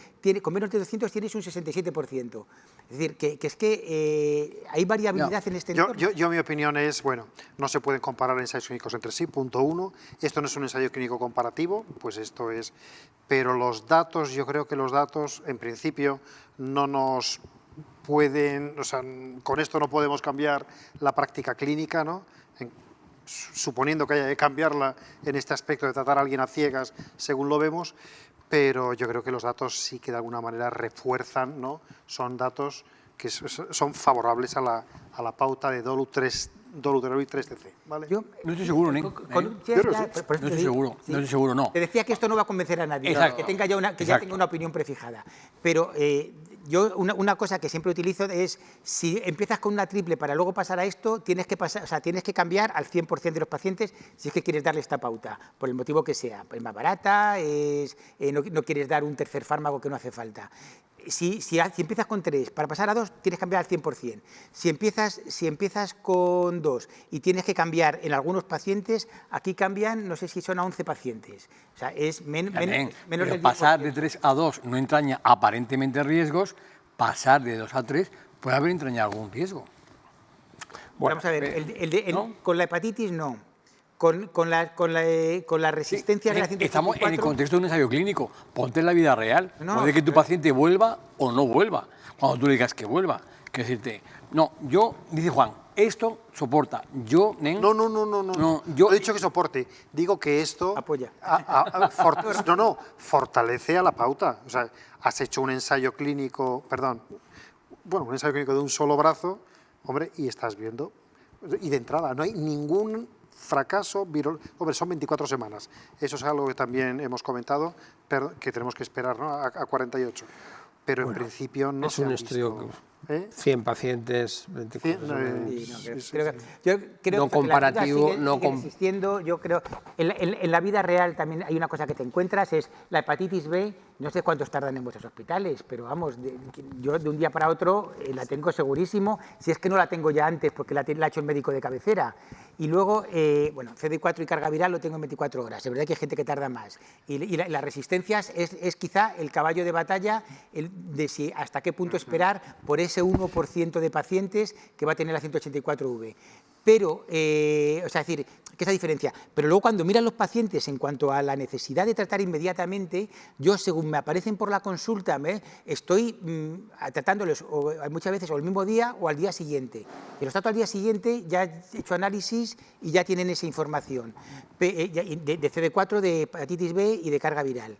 con menos de 200 tienes un 67%. Es decir, que hay variabilidad en este entorno. Mi opinión es, bueno, no se pueden comparar ensayos clínicos entre sí, punto 1. Esto no es un ensayo clínico comparativo, pues esto es... Pero los datos, yo creo que los datos, en principio, no nos... con esto no podemos cambiar la práctica clínica, ¿no? Suponiendo que haya que cambiarla en este aspecto de tratar a alguien a ciegas, según lo vemos, pero yo creo que los datos sí que de alguna manera refuerzan, ¿no? Son datos que son favorables a la pauta de dolutegravir 3TC, ¿vale? No estoy seguro, ¿no? No estoy seguro, no. Te decía que esto no va a convencer a nadie, que tenga ya tenga una opinión prefijada, pero... yo una cosa que siempre utilizo es, si empiezas con una triple para luego pasar a esto, tienes que cambiar al 100% de los pacientes si es que quieres darle esta pauta, por el motivo que sea. Es más barata, no quieres dar un tercer fármaco que no hace falta. Si empiezas con 3, para pasar a 2 tienes que cambiar al 100%. Si empiezas con 2 y tienes que cambiar en algunos pacientes, aquí cambian, no sé si son a 11 pacientes. O sea, es menos del 10%. Pasar de 3 a 2 no entraña aparentemente riesgos, pasar de 2 a 3 puede haber entrañado algún riesgo. Bueno, vamos a ver, ¿no? Con la hepatitis no. Con la resistencia de la 154... Estamos en el contexto de un ensayo clínico. Ponte en la vida real. Puede que tu paciente vuelva o no vuelva. Cuando tú le digas que vuelva. Que decirte, no, dice Juan, esto soporta. No, yo he dicho que soporte. Digo que esto... Apoya. Fortalece a la pauta. O sea, has hecho un ensayo clínico, un ensayo clínico de un solo brazo, hombre, y estás viendo... Y de entrada, no hay ningún... fracaso virológico. Hombre, son 24 semanas. Eso es algo que también hemos comentado, pero que tenemos que esperar, ¿no? a 48. Pero en principio no se ha visto. Es un estudio, 100 pacientes, 24 semanas. Yo creo no comparativo, sigue existiendo. Yo creo, en la vida real también hay una cosa que te encuentras, es la hepatitis B, No sé cuántos tardan en vuestros hospitales, pero vamos, yo de un día para otro la tengo segurísimo, si es que no la tengo ya antes porque la ha hecho el médico de cabecera. Y luego, bueno, CD4 y carga viral lo tengo en 24 horas, es verdad que hay gente que tarda más. Y las resistencias es quizá el caballo de batalla de si hasta qué punto esperar por ese 1% de pacientes que va a tener la 184V. Pero, o sea, es decir, que esa diferencia. Pero luego cuando miran los pacientes en cuanto a la necesidad de tratar inmediatamente, yo según me aparecen por la consulta, estoy tratándolos muchas veces o el mismo día o al día siguiente. Y los trato al día siguiente, ya he hecho análisis y ya tienen esa información de CD4, de hepatitis B y de carga viral.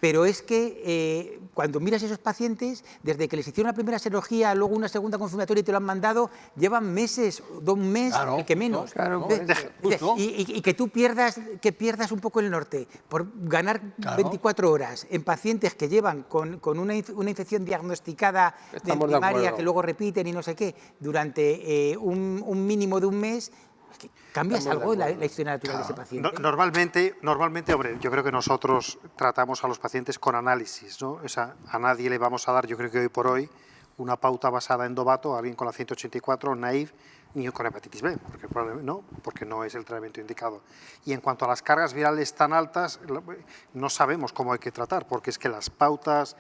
Pero es que cuando miras a esos pacientes, desde que les hicieron la primera serología, luego una segunda confirmatoria y te lo han mandado, llevan meses, 2 meses, claro, el que menos. Claro, y que tú pierdas un poco el norte por ganar 24 horas en pacientes que llevan con una infección diagnosticada de primaria, que luego repiten y no sé qué, durante un mínimo de un mes. ¿Cambias algo en la historia natural de ese paciente? Normalmente, hombre, yo creo que nosotros tratamos a los pacientes con análisis, ¿no? O sea, a nadie le vamos a dar, yo creo que hoy por hoy, una pauta basada en Dovato a alguien con la 184, naive, ni con hepatitis B, porque no es el tratamiento indicado. Y en cuanto a las cargas virales tan altas, no sabemos cómo hay que tratar, porque es que las pautas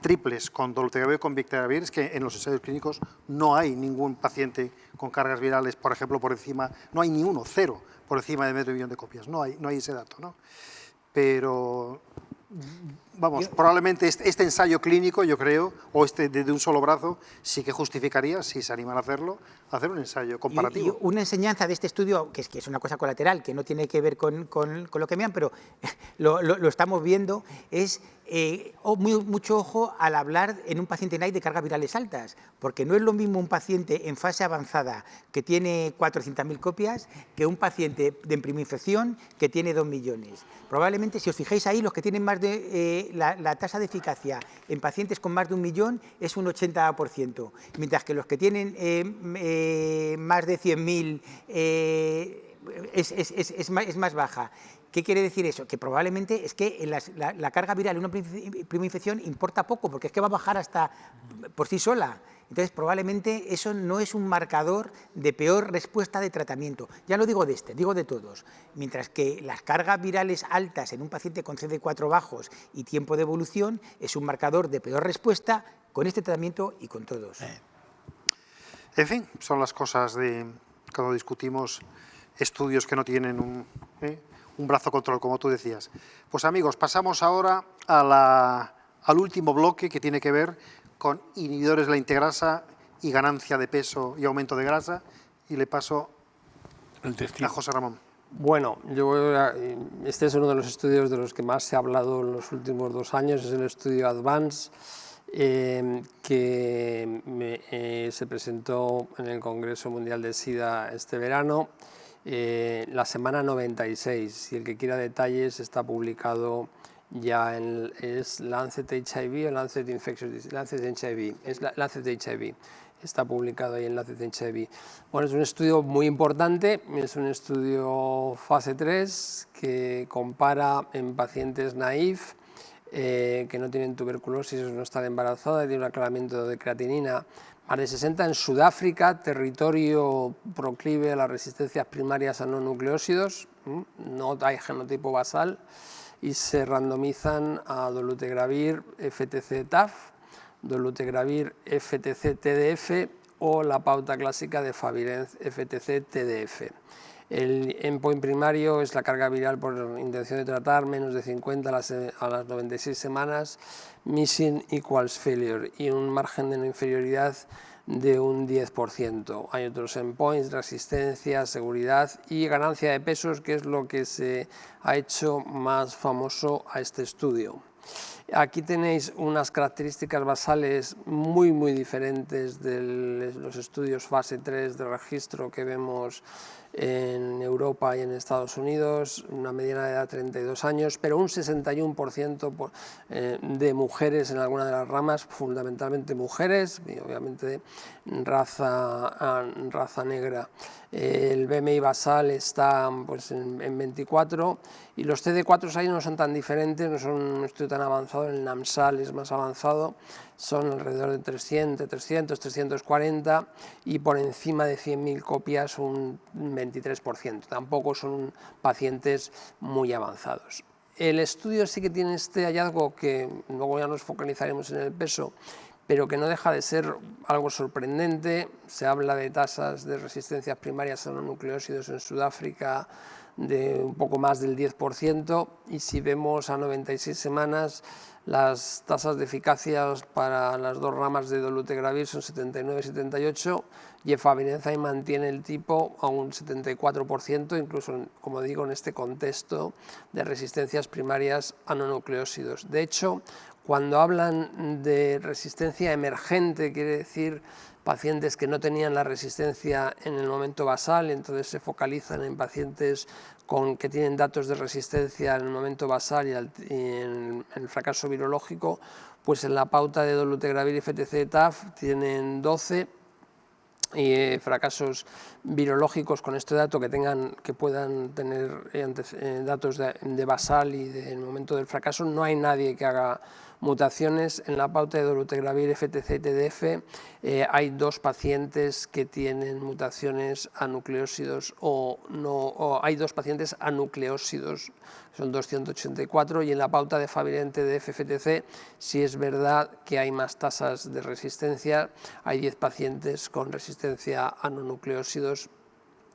triples con dolutegravir y con bictegravir, es que en los ensayos clínicos no hay ningún paciente con cargas virales, por ejemplo, por encima, no hay ni uno, 0, por encima de medio millón de copias, no hay ese dato, ¿no? Pero, vamos, probablemente este ensayo clínico, yo creo, o de un solo brazo, sí que justificaría, si se animan a hacerlo, hacer un ensayo comparativo. Y una enseñanza de este estudio, que es una cosa colateral, que no tiene que ver con lo que me han, pero lo estamos viendo, es mucho ojo al hablar en un paciente NAID de cargas virales altas, porque no es lo mismo un paciente en fase avanzada que tiene 400.000 copias que un paciente en primoinfección que tiene 2 millones. Probablemente, si os fijáis ahí, los que tienen más de la tasa de eficacia en pacientes con más de 1 millón es un 80%, mientras que los que tienen más de 100.000 es más baja. ¿Qué quiere decir eso? Que probablemente es que la carga viral en una primoinfección importa poco, porque es que va a bajar hasta por sí sola. Entonces, probablemente eso no es un marcador de peor respuesta de tratamiento. Ya no digo de digo de todos. Mientras que las cargas virales altas en un paciente con CD4 bajos y tiempo de evolución es un marcador de peor respuesta con este tratamiento y con todos. En fin, son las cosas de cuando discutimos estudios que no tienen un brazo control, como tú decías. Pues amigos, pasamos ahora al último bloque que tiene que ver con inhibidores de la integrasa y ganancia de peso y aumento de grasa, y le paso a José Ramón. Bueno, este es uno de los estudios de los que más se ha hablado en los últimos 2 años, es el estudio ADVANCE, que se presentó en el Congreso Mundial de SIDA este verano, la semana 96, y el que quiera detalles está publicado ya es Lancet HIV o Lancet Infectious Disease, Lancet HIV, es Lancet HIV, está publicado ahí en Lancet HIV. Bueno, es un estudio muy importante, es un estudio fase 3 que compara en pacientes naïf que no tienen tuberculosis o no están embarazadas y tienen un aclaramiento de creatinina más de 60 en Sudáfrica, territorio proclive a las resistencias primarias a no nucleósidos, no hay genotipo basal, y se randomizan a dolutegravir FTC-TAF, dolutegravir FTC-TDF o la pauta clásica de Favirenz FTC-TDF. El endpoint primario es la carga viral por intención de tratar, menos de 50 a las 96 semanas, missing equals failure, y un margen de no inferioridad de un 10%. Hay otros endpoints, resistencia, seguridad y ganancia de pesos, que es lo que se ha hecho más famoso a este estudio. Aquí tenéis unas características basales muy diferentes de los estudios fase 3 de registro que vemos en Europa y en Estados Unidos, una mediana de edad de 32 años, pero un 61% de mujeres en alguna de las ramas, fundamentalmente mujeres, y obviamente raza negra. El BMI basal está pues, en 24 y los CD4 ahí no son tan diferentes, no son un estudio tan avanzado, el NAMSAL es más avanzado, son alrededor de 300, 340 y por encima de 100.000 copias un 23%, tampoco son pacientes muy avanzados. El estudio sí que tiene este hallazgo que luego ya nos focalizaremos en el peso, pero que no deja de ser algo sorprendente. Se habla de tasas de resistencias primarias a los nucleósidos en Sudáfrica de un poco más del 10%, y si vemos a 96 semanas, las tasas de eficacia para las dos ramas de dolutegravir son 79 y 78, y efavirenz mantiene el tipo a un 74%, incluso, como digo, en este contexto de resistencias primarias a no nucleósidos. De hecho, cuando hablan de resistencia emergente, quiere decir pacientes que no tenían la resistencia en el momento basal, entonces se focalizan en pacientes que tienen datos de resistencia en el momento basal y en el fracaso virológico, pues en la pauta de dolutegravir y FTC-TAF tienen 12 fracasos virológicos con este dato que puedan tener datos de basal y del momento del fracaso. No hay nadie que haga mutaciones. En la pauta de dolutegravir FTC-TDF hay 2 pacientes que tienen mutaciones a nucleósidos o hay 2 pacientes anucleósidos, son 284, y en la pauta de efavirenz-TDF-FTC sí es verdad que hay más tasas de resistencia, hay 10 pacientes con resistencia a no nucleósidos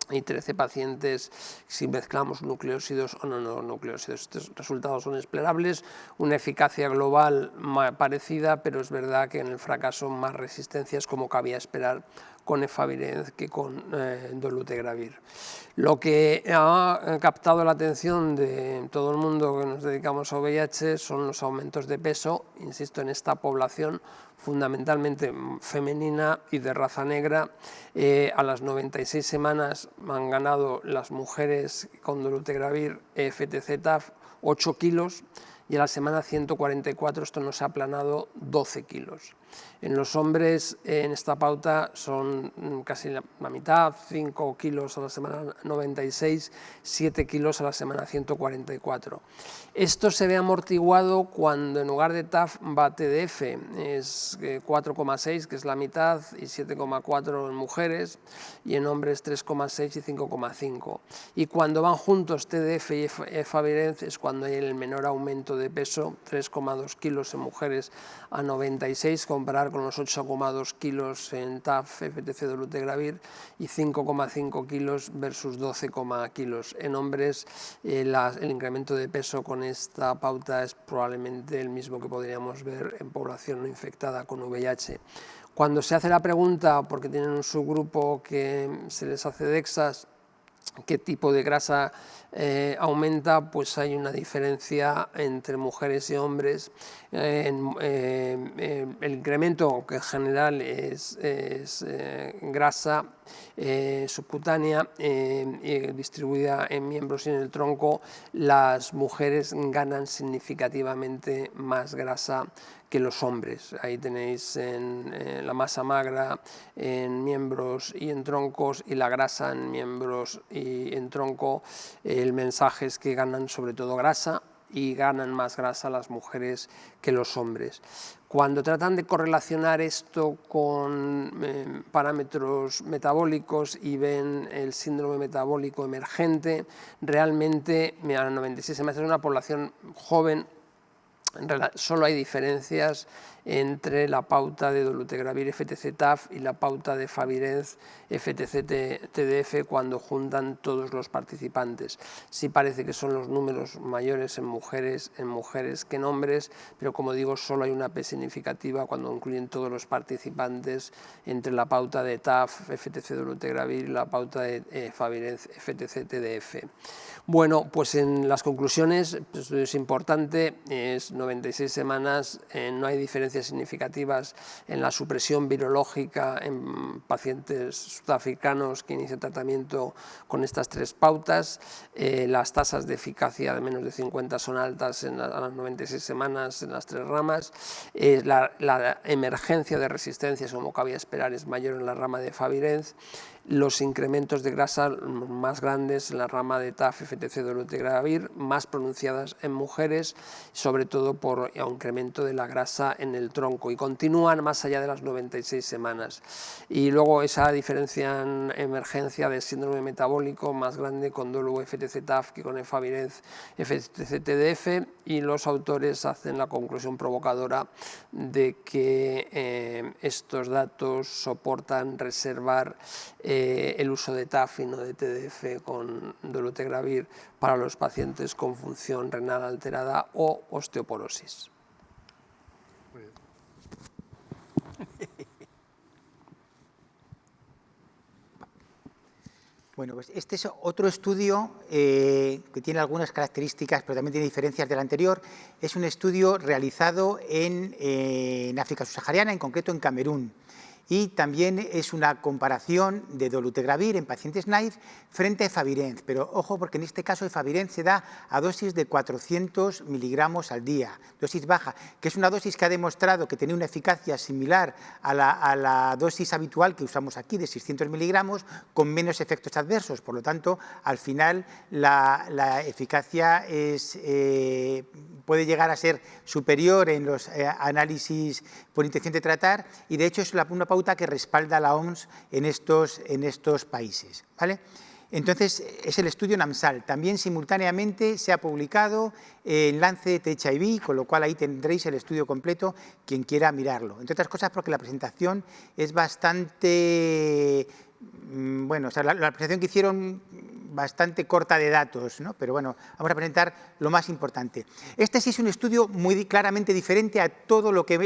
y 13 pacientes si mezclamos nucleósidos o no nucleósidos. Estos resultados son esperables, una eficacia global parecida, pero es verdad que en el fracaso más resistencias, como cabía esperar con efavirenz que con dolutegravir. Lo que ha captado la atención de todo el mundo que nos dedicamos a VIH son los aumentos de peso, insisto, en esta población fundamentalmente femenina y de raza negra. A las 96 semanas han ganado las mujeres con dolutegravir FTC-TAF 8 kilos y a la semana 144 esto nos ha aplanado 12 kilos. En los hombres, en esta pauta, son casi la mitad, 5 kilos a la semana 96, 7 kilos a la semana 144. Esto se ve amortiguado cuando en lugar de TAF va TDF, es 4,6, que es la mitad, y 7,4 en mujeres, y en hombres 3,6 y 5,5. Y cuando van juntos TDF y efavirenz es cuando hay el menor aumento de peso, 3,2 kilos en mujeres a 96, comparar con los 8,2 kilos en TAF, FTC, dolutegravir y 5,5 kilos versus 12 kilos. En hombres el incremento de peso con esta pauta es probablemente el mismo que podríamos ver en población no infectada con VIH. Cuando se hace la pregunta, porque tienen un subgrupo que se les hace DEXAs, qué tipo de grasa aumenta, pues hay una diferencia entre mujeres y hombres. El incremento, que en general es grasa subcutánea distribuida en miembros y en el tronco, las mujeres ganan significativamente más grasa que los hombres. Ahí tenéis en la masa magra en miembros y en troncos y la grasa en miembros y en tronco. El mensaje es que ganan sobre todo grasa y ganan más grasa las mujeres que los hombres. Cuando tratan de correlacionar esto con parámetros metabólicos y ven el síndrome metabólico emergente, realmente a 96 semanas es una población joven. Solo hay diferencias entre la pauta de dolutegravir FTC-TAF y la pauta de efavirenz FTC-TDF cuando juntan todos los participantes. Sí parece que son los números mayores en mujeres que en hombres, pero como digo, solo hay una P significativa cuando incluyen todos los participantes entre la pauta de TAF, FTC-dolutegravir y la pauta de efavirenz FTC-TDF. Bueno, pues en las conclusiones, pues es importante, 96 semanas no hay diferencias significativas en la supresión virológica en pacientes sudafricanos que inician tratamiento con estas 3 pautas. Las tasas de eficacia de menos de 50 son altas a las 96 semanas en las 3 ramas. La emergencia de resistencias, como cabía esperar, es mayor en la rama de Favirenz. Los incrementos de grasa más grandes en la rama de TAF, FTC, dolutegravir, más pronunciadas en mujeres, sobre todo por incremento de la grasa en el tronco, y continúan más allá de las 96 semanas. Y luego esa diferencia en emergencia de síndrome metabólico más grande con dolu FTC-TAF que con Efavirenz FTC-TDF, y los autores hacen la conclusión provocadora de que estos datos soportan reservar el uso de TAF y no de TDF con dolutegravir para los pacientes con función renal alterada o osteoporosis. Bueno, pues este es otro estudio que tiene algunas características, pero también tiene diferencias del anterior. Es un estudio realizado en África subsahariana, en concreto en Camerún. Y también es una comparación de dolutegravir en pacientes naive frente a Efavirenz. Pero ojo, porque en este caso Efavirenz se da a dosis de 400 miligramos al día, dosis baja, que es una dosis que ha demostrado que tiene una eficacia similar a la dosis habitual que usamos aquí, de 600 miligramos, con menos efectos adversos. Por lo tanto, al final la eficacia puede llegar a ser superior en los análisis por intención de tratar, y de hecho es una pauta que respalda la OMS en estos países, ¿vale? Entonces, es el estudio NAMSAL. También simultáneamente se ha publicado en Lancet HIV, con lo cual ahí tendréis el estudio completo, quien quiera mirarlo. Entre otras cosas porque la presentación es bastante... Bueno, o sea, la presentación que hicieron bastante corta de datos, ¿no? Pero bueno, vamos a presentar lo más importante. Este sí es un estudio muy claramente diferente a todo lo que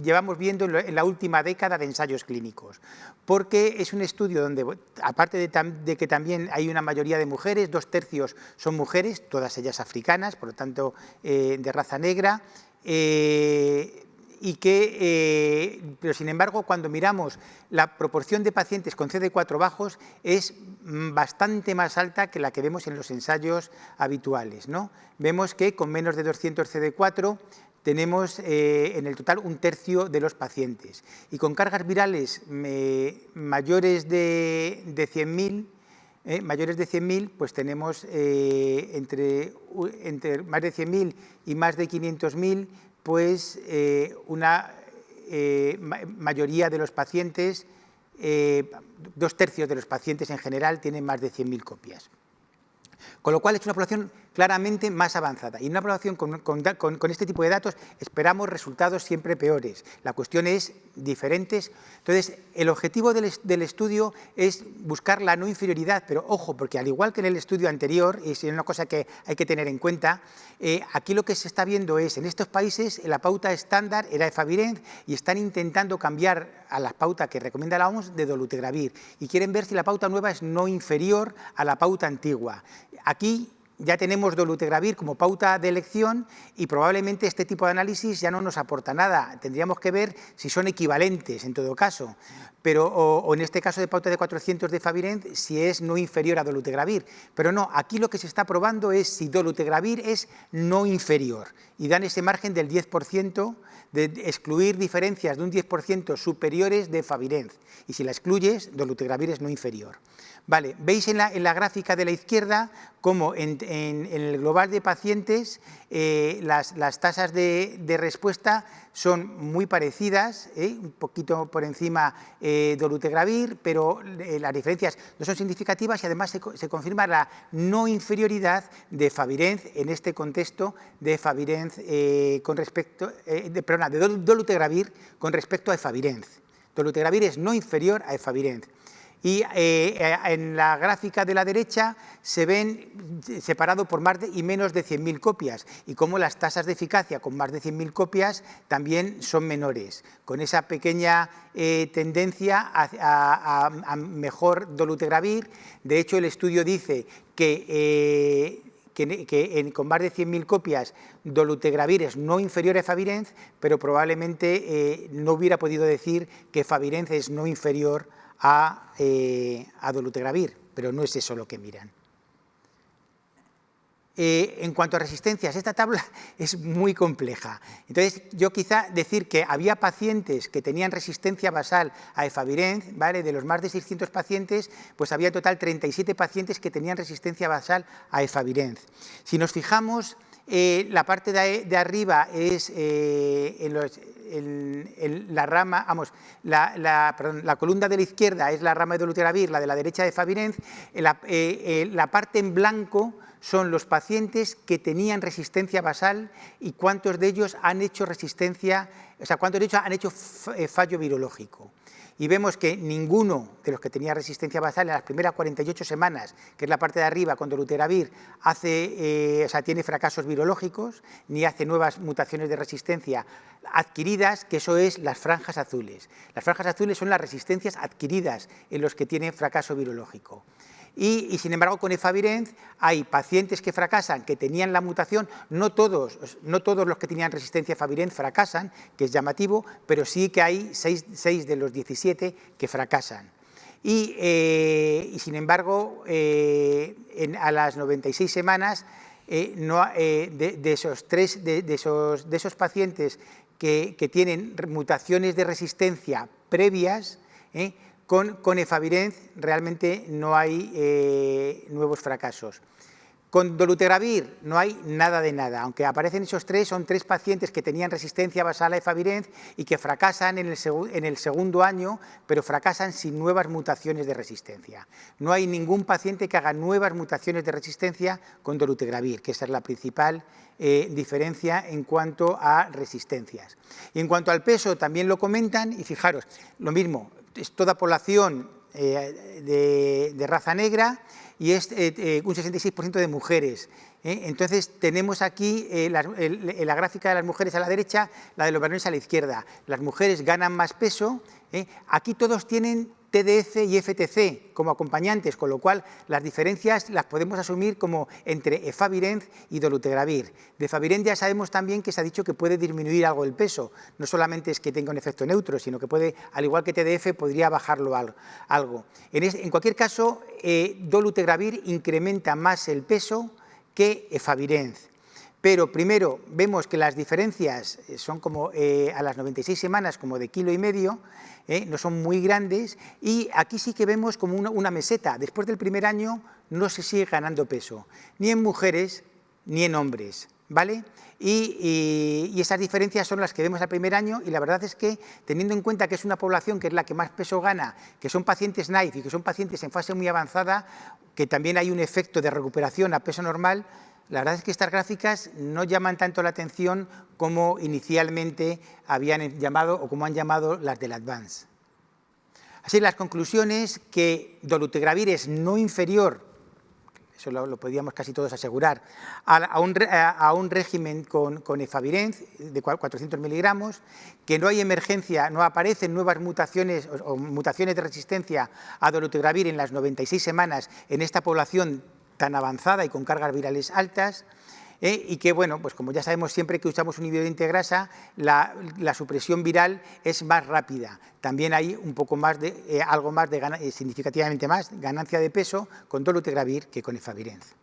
llevamos viendo en la última década de ensayos clínicos, porque es un estudio donde, aparte de que también hay una mayoría de mujeres, 2/3 son mujeres, todas ellas africanas, por lo tanto de raza negra, pero sin embargo, cuando miramos la proporción de pacientes con CD4 bajos es bastante más alta que la que vemos en los ensayos habituales, ¿no? Vemos que con menos de 200 CD4 tenemos en el total 1/3 de los pacientes, y con cargas virales mayores de 100.000, pues tenemos entre más de 100.000 y más de 500.000, pues una mayoría de los pacientes, 2/3 de los pacientes en general tienen más de 100.000 copias. Con lo cual es una población claramente más avanzada, y en una población con este tipo de datos esperamos resultados siempre peores. La cuestión es diferentes. Entonces, el objetivo del estudio es buscar la no inferioridad, pero ojo, porque al igual que en el estudio anterior, y es una cosa que hay que tener en cuenta, aquí lo que se está viendo es, en estos países, la pauta estándar era Efavirenz, y están intentando cambiar a la pauta que recomienda la OMS de dolutegravir, y quieren ver si la pauta nueva es no inferior a la pauta antigua. Aquí ya tenemos dolutegravir como pauta de elección, y probablemente este tipo de análisis ya no nos aporta nada. Tendríamos que ver si son equivalentes en todo caso, pero, o en este caso de pauta de 400 de Efavirenz, si es no inferior a dolutegravir. Pero no, aquí lo que se está probando es si dolutegravir es no inferior, y dan ese margen del 10%, de excluir diferencias de un 10% superiores de Efavirenz, y si la excluyes, dolutegravir es no inferior. Vale, veis en la gráfica de la izquierda cómo en el global de pacientes las tasas de respuesta son muy parecidas, un poquito por encima dolutegravir, pero las diferencias no son significativas, y además se confirma la no inferioridad de Efavirenz en este contexto de Efavirenz de dolutegravir con respecto a Efavirenz. Dolutegravir es no inferior a Efavirenz. Y en la gráfica de la derecha se ven separados por más y menos de 100.000 copias, y cómo las tasas de eficacia con más de 100.000 copias también son menores, con esa pequeña tendencia a mejor dolutegravir. De hecho, el estudio dice que con más de 100.000 copias dolutegravir es no inferior a efavirenz, pero probablemente no hubiera podido decir que efavirenz es no inferior a dolutegravir, pero no es eso lo que miran. En cuanto a resistencias, esta tabla es muy compleja. Entonces, yo quizá decir que había pacientes que tenían resistencia basal a efavirenz, ¿vale? De los más de 600 pacientes, pues había en total 37 pacientes que tenían resistencia basal a efavirenz. Si nos fijamos, la parte de arriba es la rama, vamos, la columna de la izquierda es la rama de dolutegravir, la de la derecha de efavirenz, la parte en blanco son los pacientes que tenían resistencia basal y cuántos de ellos han hecho resistencia, o sea, cuántos de ellos han hecho fallo virológico. Y vemos que ninguno de los que tenía resistencia basal en las primeras 48 semanas, que es la parte de arriba con dolutegravir, tiene fracasos virológicos, ni hace nuevas mutaciones de resistencia adquiridas, que eso es las franjas azules. Las franjas azules son las resistencias adquiridas en los que tienen fracaso virológico. Y sin embargo, con efavirenz hay pacientes que fracasan, que tenían la mutación, no todos los que tenían resistencia a efavirenz fracasan, que es llamativo, pero sí que hay 6 de los 17 que fracasan. Y sin embargo, a las 96 semanas, de esos pacientes que tienen mutaciones de resistencia previas, con efavirenz realmente no hay nuevos fracasos. Con dolutegravir no hay nada de nada, aunque aparecen esos tres, son 3 pacientes que tenían resistencia basal a efavirenz y que fracasan en el segundo año, pero fracasan sin nuevas mutaciones de resistencia. No hay ningún paciente que haga nuevas mutaciones de resistencia con dolutegravir, que esa es la principal diferencia en cuanto a resistencias. Y en cuanto al peso, también lo comentan, y fijaros, lo mismo, es toda población de raza negra y es un 66% de mujeres. Entonces, tenemos aquí la gráfica de las mujeres a la derecha, la de los varones a la izquierda. Las mujeres ganan más peso. Aquí todos tienen TDF y FTC como acompañantes, con lo cual las diferencias las podemos asumir como entre efavirenz y dolutegravir. De efavirenz ya sabemos también que se ha dicho que puede disminuir algo el peso, no solamente es que tenga un efecto neutro, sino que puede, al igual que TDF, podría bajarlo algo. En cualquier caso, dolutegravir incrementa más el peso que efavirenz. Pero primero vemos que las diferencias son como a las 96 semanas como de 1,5 kg, no son muy grandes, y aquí sí que vemos como una meseta. Después del primer año no se sigue ganando peso, ni en mujeres ni en hombres, ¿vale? Y esas diferencias son las que vemos al primer año, y la verdad es que, teniendo en cuenta que es una población que es la que más peso gana, que son pacientes NAIF y que son pacientes en fase muy avanzada, que también hay un efecto de recuperación a peso normal, la verdad es que estas gráficas no llaman tanto la atención como inicialmente habían llamado o como han llamado las del Advance. Así, las conclusiones que dolutegravir es no inferior, eso lo podíamos casi todos asegurar, a un régimen con efavirenz de 400 miligramos, que no hay emergencia, no aparecen nuevas mutaciones o mutaciones de resistencia a dolutegravir en las 96 semanas en esta población tan avanzada y con cargas virales altas, y que, bueno, pues como ya sabemos, siempre que usamos un inhibidor de integrasa, la supresión viral es más rápida. También hay un poco más algo más significativamente más ganancia de peso con dolutegravir que con efavirenz.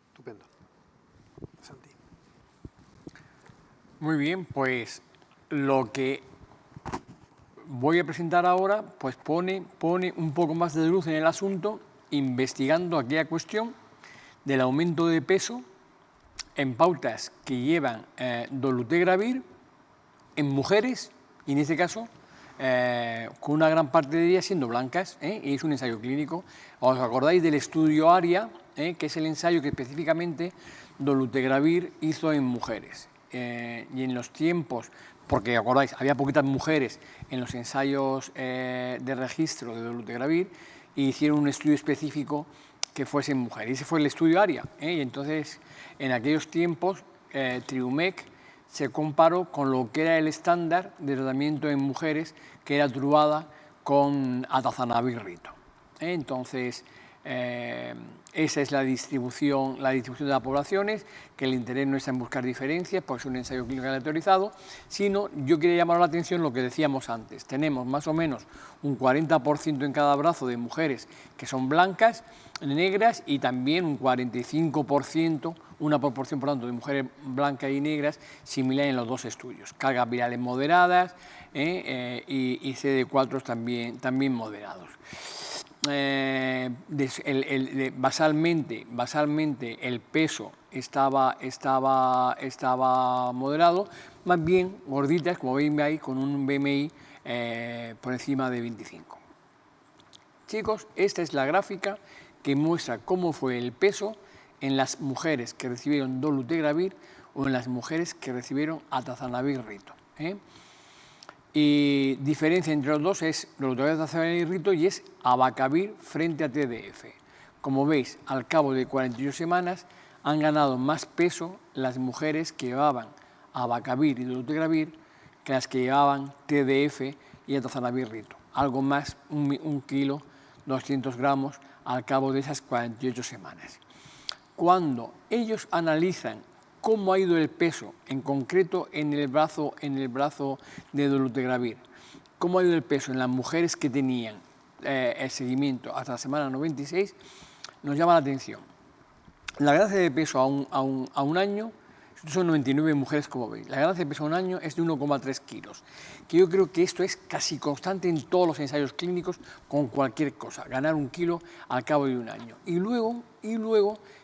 Estupendo. Santi. Muy bien, pues lo que voy a presentar ahora pues pone un poco más de luz en el asunto, investigando aquella cuestión del aumento de peso en pautas que llevan dolutegravir en mujeres, y en este caso con una gran parte de ellas siendo blancas, y es un ensayo clínico. ¿Os acordáis del estudio ARIA, que es el ensayo que específicamente dolutegravir hizo en mujeres? Y en los tiempos, porque acordáis, había poquitas mujeres en los ensayos de registro de dolutegravir, y hicieron un estudio específico que fuese en mujeres. Y ese fue el estudio ARIA. Y entonces, en aquellos tiempos, Triumec se comparó con lo que era el estándar de tratamiento en mujeres, que era Truvada con atazanavir rito. Entonces, Esa es la distribución de las poblaciones, que el interés no está en buscar diferencias, porque es un ensayo clínico aleatorizado, sino yo quería llamar la atención lo que decíamos antes. Tenemos más o menos un 40% en cada brazo de mujeres que son blancas, negras, y también un 45%, una proporción, por tanto, de mujeres blancas y negras similar en los dos estudios. Cargas virales moderadas y CD4 también moderados. Basalmente el peso estaba moderado, más bien gorditas, como ven ahí, con un BMI por encima de 25. Chicos, esta es la gráfica que muestra cómo fue el peso en las mujeres que recibieron dolutegravir o en las mujeres que recibieron atazanavir rito. Y diferencia entre los dos es dolutegravir, atazanavir rito, y es abacavir frente a TDF. Como veis, al cabo de 48 semanas han ganado más peso las mujeres que llevaban abacavir y dolutegravir que las que llevaban TDF y atazanavir rito. Algo más, 1 kilo, 200 gramos al cabo de esas 48 semanas. Cuando ellos analizan cómo ha ido el peso, en concreto en el brazo de dolutegravir, cómo ha ido el peso en las mujeres que tenían el seguimiento hasta la semana 96, nos llama la atención. La ganancia de peso a un año, son 99 mujeres, como veis, la ganancia de peso a un año es de 1,3 kilos, que yo creo que esto es casi constante en todos los ensayos clínicos con cualquier cosa, ganar 1 kilo al cabo de un año. Y luego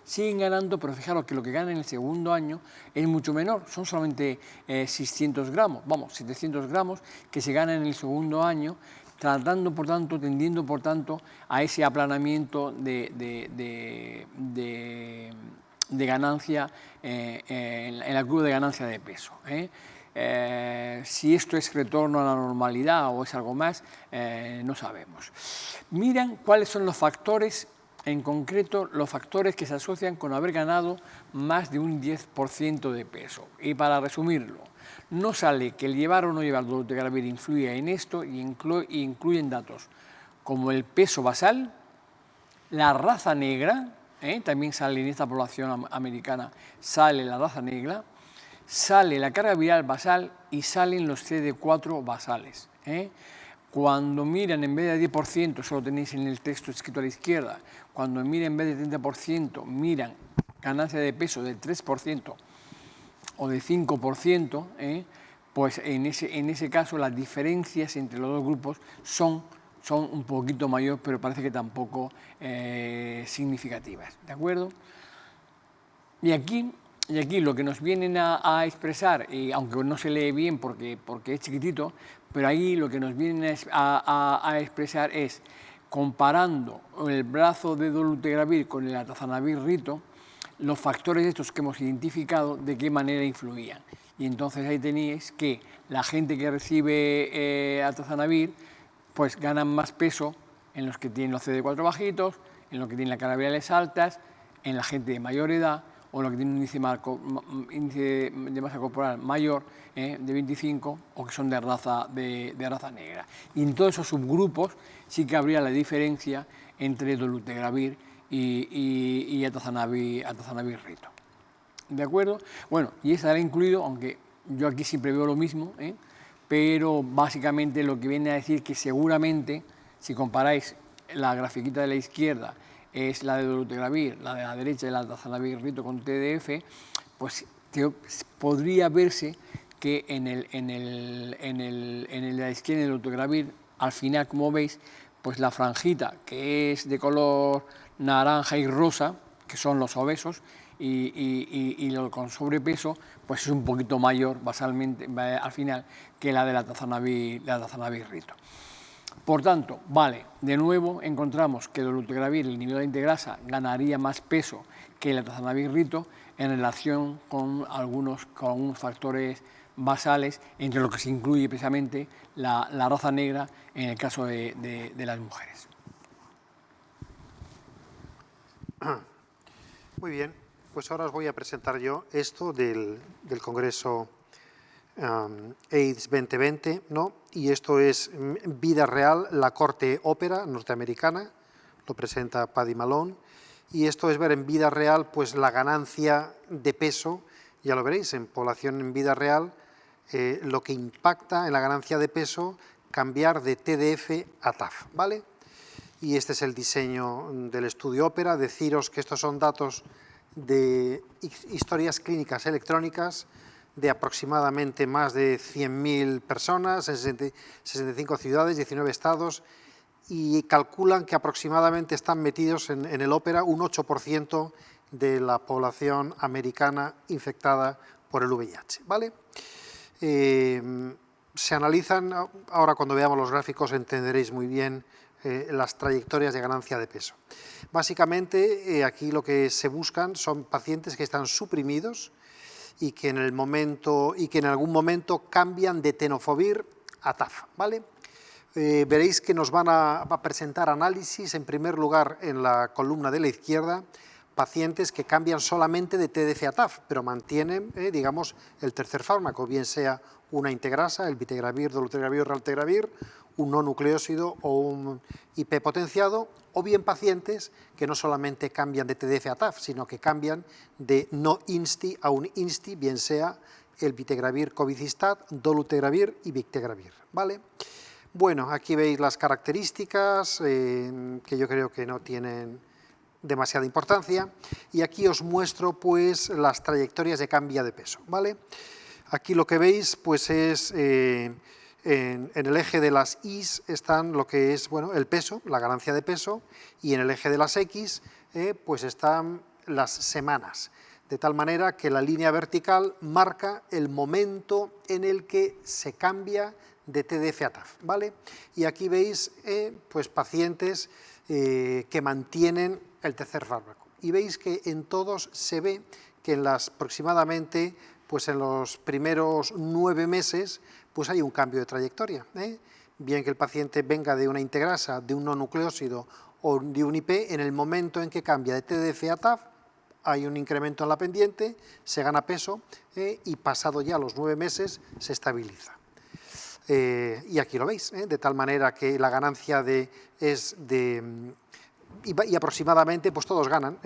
siguen ganando, pero fijaros que lo que ganan en el segundo año es mucho menor, son solamente 600 gramos, 700 gramos que se ganan en el segundo año, tendiendo por tanto a ese aplanamiento de ganancia en la curva de ganancia de peso. Si esto es retorno a la normalidad o es algo más, no sabemos. Miran cuáles son los factores, en concreto los factores que se asocian con haber ganado más de un 10% de peso. Y para resumirlo, no sale que el llevar o no llevar dolutegravir influya en esto, y incluyen datos como el peso basal, la raza negra, también sale en esta población americana, sale la raza negra, sale la carga viral basal y salen los CD4 basales. Cuando miran en vez de 10%, solo tenéis en el texto escrito a la izquierda, cuando miran en vez de 30%, miran ganancia de peso del 3% o de 5%, pues en ese caso las diferencias entre los dos grupos son un poquito mayor, pero parece que tampoco significativas, ¿de acuerdo? Y aquí lo que nos vienen a expresar, y aunque no se lee bien porque es chiquitito, pero ahí lo que nos vienen a expresar es, comparando el brazo de dolutegravir con el atazanavir rito, los factores estos que hemos identificado, de qué manera influían. Y entonces ahí tenéis que la gente que recibe atazanavir, pues ganan más peso en los que tienen los CD4 bajitos, en los que tienen las cargas virales altas, en la gente de mayor edad, o en los que tienen un índice de masa corporal mayor, de 25, o que son de raza negra. Y en todos esos subgrupos sí que habría la diferencia entre dolutegravir y atazanavir rito. ¿De acuerdo? Bueno, y estará incluido, aunque yo aquí siempre veo lo mismo, pero básicamente lo que viene a decir que seguramente, si comparáis la grafiquita de la izquierda, es la de dolutegravir, la de la derecha, el atazanavir rito con TDF, pues podría verse que en la izquierda del dolutegravir, al final, como veis, pues la franjita que es de color naranja y rosa, que son los obesos, y lo con sobrepeso, pues es un poquito mayor basalmente al final que la del atazanavir rito. Por tanto, vale, de nuevo encontramos que dolutegravir, el inhibidor de integrasa, ganaría más peso que el atazanavir rito en relación con algunos factores basales, entre los que se incluye precisamente la raza negra en el caso de las mujeres. Muy bien, pues ahora os voy a presentar yo esto del Congreso AIDS 2020, ¿no? Y esto es vida real, la corte ópera norteamericana, lo presenta Paddy Malone, y esto es ver en vida real pues la ganancia de peso, ya lo veréis, en población en vida real, lo que impacta en la ganancia de peso cambiar de TDF a TAF, ¿vale? Y este es el diseño del estudio ópera. Deciros que estos son datos de historias clínicas electrónicas de aproximadamente más de 100.000 personas en 65 ciudades, 19 estados, y calculan que aproximadamente están metidos en el ópera un 8% de la población americana infectada por el VIH, ¿vale? Se analizan, ahora cuando veamos los gráficos entenderéis muy bien las trayectorias de ganancia de peso. Básicamente aquí lo que se buscan son pacientes que están suprimidos y que en algún momento cambian de tenofovir a TAF, ¿vale? Veréis que nos van a presentar análisis, en primer lugar en la columna de la izquierda, pacientes que cambian solamente de TDF a TAF, pero mantienen, digamos, el tercer fármaco, bien sea una integrasa, el vitegravir, dolutegravir, raltegravir, un no nucleósido o un IP potenciado, o bien pacientes que no solamente cambian de TDF a TAF, sino que cambian de no INSTI a un INSTI, bien sea el vitegravir cobicistat, dolutegravir y victegravir, ¿vale? Bueno, aquí veis las características que yo creo que no tienen demasiada importancia, y aquí os muestro pues las trayectorias de cambio de peso, ¿vale? Aquí lo que veis pues es en el eje de las Is están lo que es, bueno, el peso, la ganancia de peso, y en el eje de las X pues están las semanas, de tal manera que la línea vertical marca el momento en el que se cambia de TDF a TAF, ¿vale? Y aquí veis pues pacientes que mantienen el tercer fármaco, y veis que en todos se ve que en las aproximadamente pues en los primeros 9 meses pues hay un cambio de trayectoria, bien que el paciente venga de una integrasa, de un no nucleósido o de un IP, en el momento en que cambia de TDF a TAF hay un incremento en la pendiente, se gana peso y pasado ya los 9 meses se estabiliza. Y aquí lo veis, de tal manera que la ganancia y aproximadamente pues todos ganan.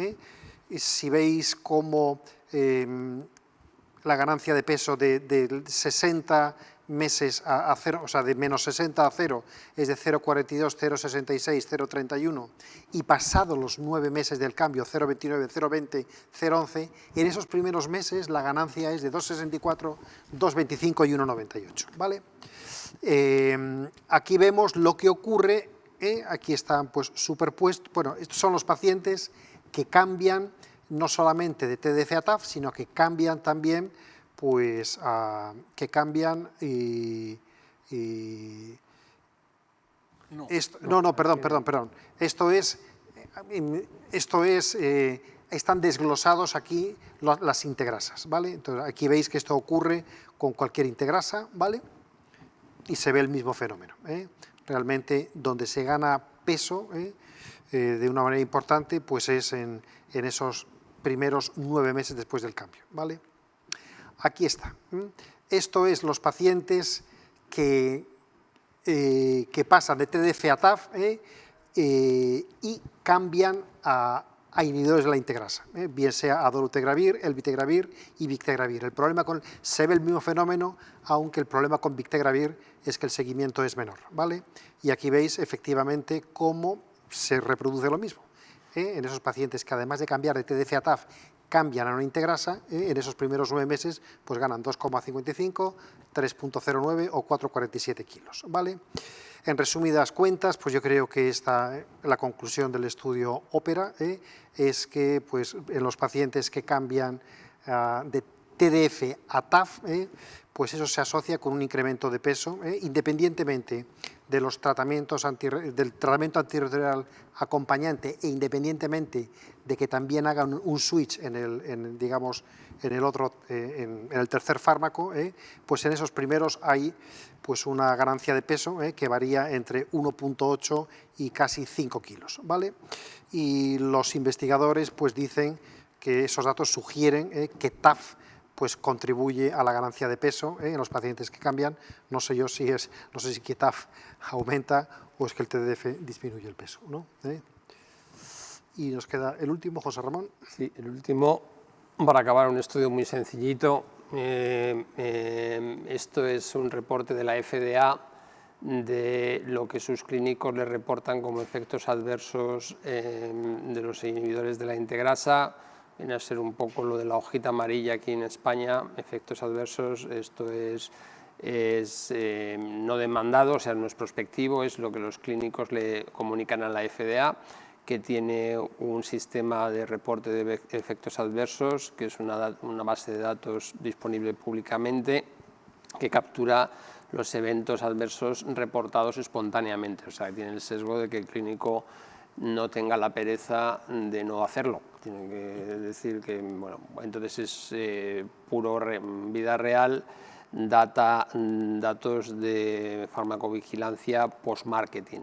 Si veis cómo la ganancia de peso de 60 meses a 0, o sea, de menos 60 a 0 es de 0,42, 0,66, 0,31, y pasado los 9 meses del cambio, 0,29, 0,20, 0,11, en esos primeros meses la ganancia es de 2,64, 2,25 y 1,98, ¿vale? Aquí vemos lo que ocurre, aquí están pues superpuestos, bueno, estos son los pacientes que cambian no solamente de TDF a TAF, sino que cambian también, pues, perdón, están desglosados aquí las integrasas, ¿vale? Entonces, aquí veis que esto ocurre con cualquier integrasa, ¿vale? Y se ve el mismo fenómeno, Realmente, donde se gana peso de una manera importante, pues es en esos primeros 9 meses después del cambio, ¿vale? Aquí está. Esto es los pacientes que pasan de TDF a TAF y cambian a inhibidores de la integrasa, bien sea a dolutegravir, el vitegravir y victegravir. El problema se ve el mismo fenómeno, aunque el problema con victegravir es que el seguimiento es menor, ¿vale? Y aquí veis efectivamente cómo se reproduce lo mismo. En esos pacientes que además de cambiar de TDF a TAF cambian a una integrasa, en esos primeros 9 meses pues ganan 2,55, 3,09 o 4,47 kilos, ¿vale? En resumidas cuentas, pues yo creo que la conclusión del estudio ópera es que pues, en los pacientes que cambian de TDF a TAF, pues eso se asocia con un incremento de peso, independientemente de los tratamientos del tratamiento antirretroviral acompañante e independientemente de que también hagan un switch en el tercer fármaco, pues en esos primeros hay pues una ganancia de peso que varía entre 1,8 y casi 5 kilos, ¿vale? Y los investigadores pues dicen que esos datos sugieren que TAF pues contribuye a la ganancia de peso en los pacientes que cambian. No sé si que TAF aumenta o es que el TDF disminuye el peso, ¿no? Y nos queda el último, José Ramón. Sí, el último, para acabar, un estudio muy sencillito. Esto es un reporte de la FDA de lo que sus clínicos le reportan como efectos adversos de los inhibidores de la integrasa. Viene a ser un poco lo de la hojita amarilla aquí en España, efectos adversos. Esto es no demandado, o sea, no es prospectivo, es lo que los clínicos le comunican a la FDA, que tiene un sistema de reporte de efectos adversos, que es una base de datos disponible públicamente, que captura los eventos adversos reportados espontáneamente. O sea, que tiene el sesgo de que el clínico no tenga la pereza de no hacerlo. Tiene que decir que, bueno, entonces es puro vida real, datos de farmacovigilancia post-marketing.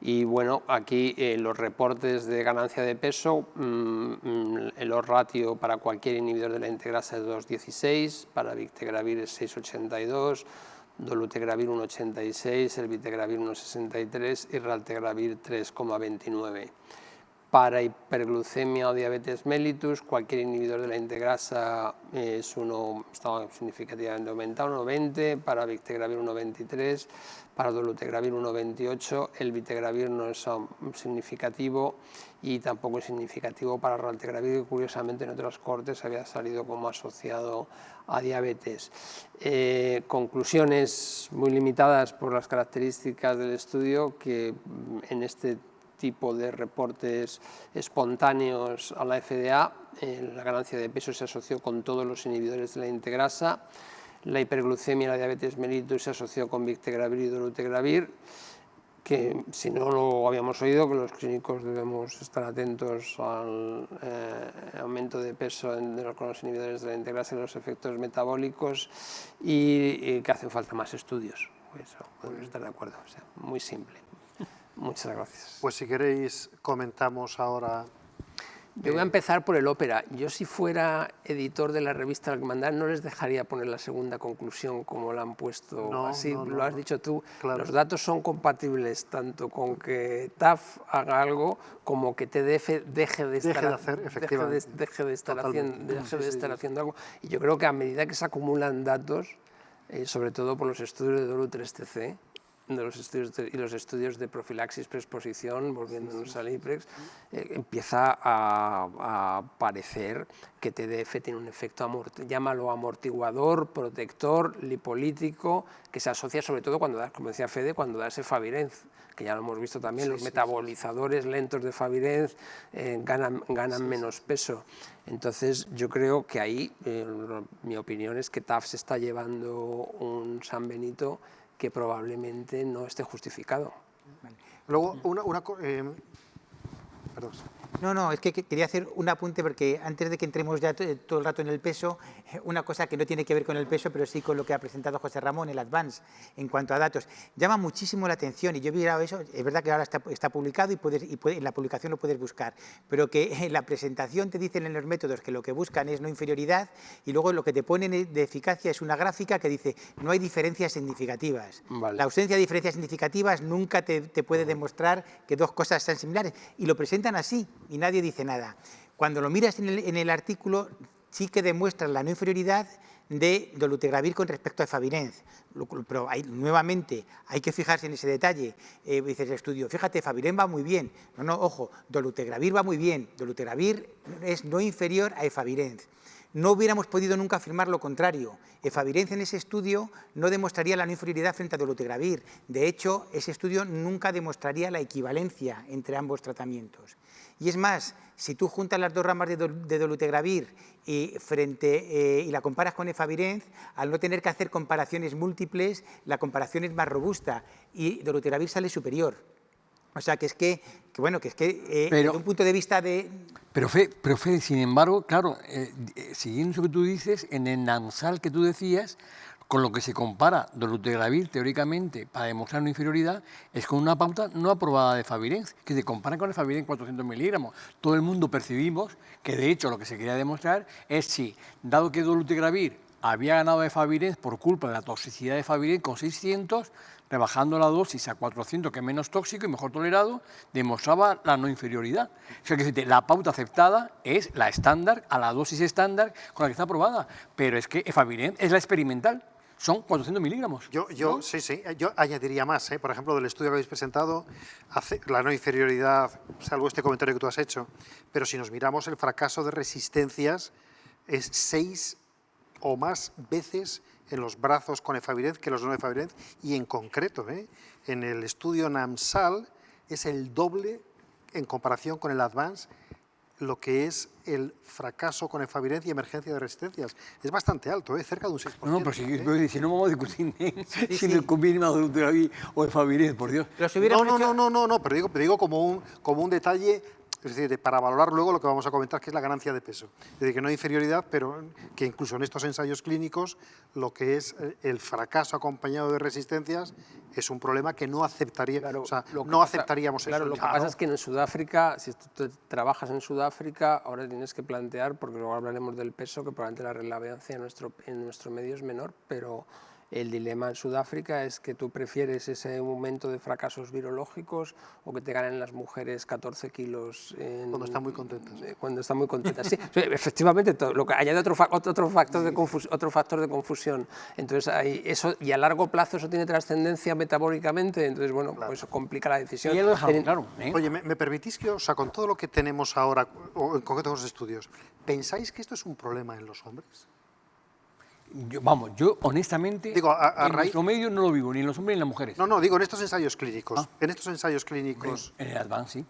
Y bueno, aquí los reportes de ganancia de peso, el odds ratio para cualquier inhibidor de la integrasa es 2,16, para Victegravir es 6,82, dolutegravir 1,86, el Vitegravir 1,63 y Raltegravir 3,29. Para hiperglucemia o diabetes mellitus, cualquier inhibidor de la integrasa está significativamente aumentado, 1,20, para Victegravir 1,23, para dolutegravir 1,28, el Vitegravir no es significativo y tampoco es significativo para Raltegravir, que curiosamente en otras cortes había salido como asociado a diabetes. Conclusiones muy limitadas por las características del estudio, que en este tipo de reportes espontáneos a la FDA, la ganancia de peso se asoció con todos los inhibidores de la integrasa, la hiperglucemia y la diabetes mellitus se asoció con Victegravir y dolutegravir, que si no lo habíamos oído, que los clínicos debemos estar atentos al aumento de peso con los inhibidores de la integrasa y los efectos metabólicos, y que hacen falta más estudios. Pues podemos estar de acuerdo, o sea, muy simple. Muchas gracias. Pues si queréis comentamos ahora. Yo voy a empezar por el ópera. Yo, si fuera editor de la revista Hermandad, no les dejaría poner la segunda conclusión como la han puesto. No, así no, lo has dicho tú. Claro. Los datos son compatibles tanto con que TAF haga algo como que TDF deje de estar haciendo algo. Y yo creo que a medida que se acumulan datos, sobre todo por los estudios de DOLU3TC, y los estudios de profilaxis preexposición, volviéndonos al IPREX, empieza a parecer que TDF tiene un efecto, llámalo amortiguador, protector, lipolítico, que se asocia sobre todo cuando das, como decía Fede, cuando das efavirenz, que ya lo hemos visto también, los metabolizadores lentos de efavirenz ganan menos peso. Entonces yo creo que ahí, mi opinión es que TAF se está llevando un San Benito que probablemente no esté justificado. Vale. Luego, perdón. No, es que quería hacer un apunte porque antes de que entremos ya todo el rato en el peso, una cosa que no tiene que ver con el peso, pero sí con lo que ha presentado José Ramón, el Advance, en cuanto a datos. Llama muchísimo la atención y yo he mirado eso, es verdad que ahora está publicado y en la publicación lo puedes buscar, pero que en la presentación te dicen en los métodos que lo que buscan es no inferioridad y luego lo que te ponen de eficacia es una gráfica que dice no hay diferencias significativas. Vale. La ausencia de diferencias significativas nunca te puede demostrar que dos cosas sean similares y lo presentan así y nadie dice nada. Cuando lo miras en el artículo, sí que demuestran la no inferioridad de dolutegravir con respecto a efavirenz, pero nuevamente hay que fijarse en ese detalle. Dice el estudio, fíjate, efavirenz va muy bien. No, ojo, dolutegravir va muy bien. Dolutegravir es no inferior a efavirenz. No hubiéramos podido nunca afirmar lo contrario. Efavirenz en ese estudio no demostraría la no inferioridad frente a dolutegravir. De hecho, ese estudio nunca demostraría la equivalencia entre ambos tratamientos. Y es más, si tú juntas las dos ramas de dolutegravir y la comparas con efavirenz, al no tener que hacer comparaciones múltiples, la comparación es más robusta y dolutegravir sale superior. O sea, desde un punto de vista de... Pero Fede, sin embargo, claro, siguiendo eso que tú dices, en el NAMSAL que tú decías, con lo que se compara dolutegravir teóricamente para demostrar una inferioridad es con una pauta no aprobada de efavirenz, que se compara con efavirenz 400 miligramos. Todo el mundo percibimos que, de hecho, lo que se quería demostrar es si, dado que dolutegravir había ganado Efavirenz por culpa de la toxicidad de Efavirenz con 600, rebajando la dosis a 400, que es menos tóxico y mejor tolerado, demostraba la no inferioridad. O sea, que la pauta aceptada es la estándar, a la dosis estándar con la que está aprobada. Pero es que Efavirenz es la experimental. Son 400 miligramos. Sí, yo añadiría más. Por ejemplo, del estudio que habéis presentado, la no inferioridad, salvo este comentario que tú has hecho, pero si nos miramos, el fracaso de resistencias es 6 o más veces en los brazos con Efavirenz que los no Efavirenz, y en concreto, en el estudio NAMSAL es el doble en comparación con el Advance, lo que es el fracaso con Efavirenz y emergencia de resistencias. Es bastante alto, cerca de un 6%. No, pero si no vamos a discutir si el conviene Dolutegravir o Efavirenz, por Dios. No, pero digo como un detalle, es decir, para valorar luego lo que vamos a comentar, que es la ganancia de peso. Es decir, que no hay inferioridad, pero que incluso en estos ensayos clínicos lo que es el fracaso acompañado de resistencias es un problema que no aceptaría, aceptaríamos claro, eso. Lo que pasa es que en Sudáfrica, si tú trabajas en Sudáfrica, ahora tienes que plantear, porque luego hablaremos del peso, que probablemente la relevancia en nuestro medio es menor, pero el dilema en Sudáfrica es que tú prefieres ese momento de fracasos virológicos o que te ganen las mujeres 14 kilos. Cuando están muy contentas. Cuando están muy contentas, sí. Efectivamente, lo que añade otro factor de confusión. Entonces, eso, y a largo plazo eso tiene trascendencia metabólicamente, entonces, bueno, claro, pues eso complica la decisión. Y él lo deja claro. Oye, ¿me permitís que, con todo lo que tenemos ahora, o en concreto los estudios, ¿pensáis que esto es un problema en los hombres? Yo honestamente, digo, en nuestro medio no lo vivo, ni en los hombres ni en las mujeres. No, digo, en estos ensayos clínicos. En estos ensayos clínicos... En el Advance, sí.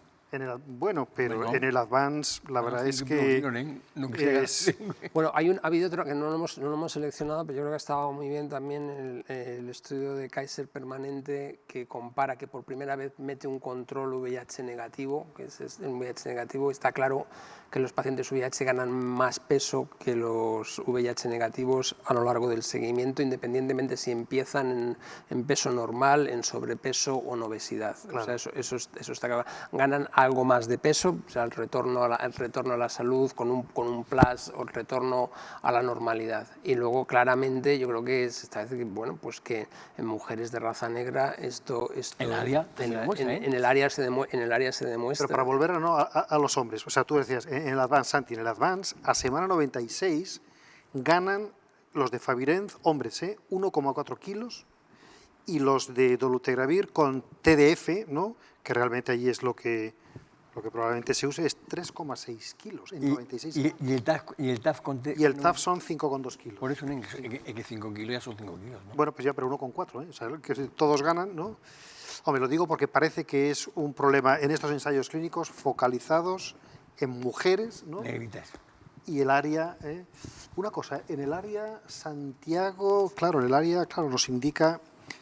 Bueno, en el Advance la verdad es que... Bueno, ha habido otro que no lo hemos seleccionado, pero yo creo que ha estado muy bien también el estudio de Kaiser permanente, que compara, que por primera vez mete un control VIH negativo, que es el VIH negativo. Está claro que los pacientes VIH ganan más peso que los VIH negativos a lo largo del seguimiento, independientemente si empiezan en peso normal, en sobrepeso o en obesidad. Claro. O sea, eso está claro. Ganan algo más de peso, o sea, el retorno a la salud con un plus o el retorno a la normalidad. Y luego, claramente, yo creo que se establece que, bueno, pues que en mujeres de raza negra esto en el área se demuestra. Pero para volver a los hombres, o sea, tú decías, en el Advance, Santi, en el Advance, a semana 96 ganan los de Efavirenz, hombres, 1,4 kilos, y los de Dolutegravir con TDF, ¿no?, que realmente allí es lo que probablemente se use, es 3,6 kilos en 96 semanas. ¿Y el TAF con Y el TAF son 5,2 kilos. Por eso es que 5 kilos ya son 5 kilos, ¿no? Bueno, pues ya, pero 1,4, o sea, que todos ganan, ¿no? Hombre, lo digo porque parece que es un problema en estos ensayos clínicos focalizados en mujeres, ¿no? Negritas. Y el área, una cosa, en el área Santiago, claro, nos indica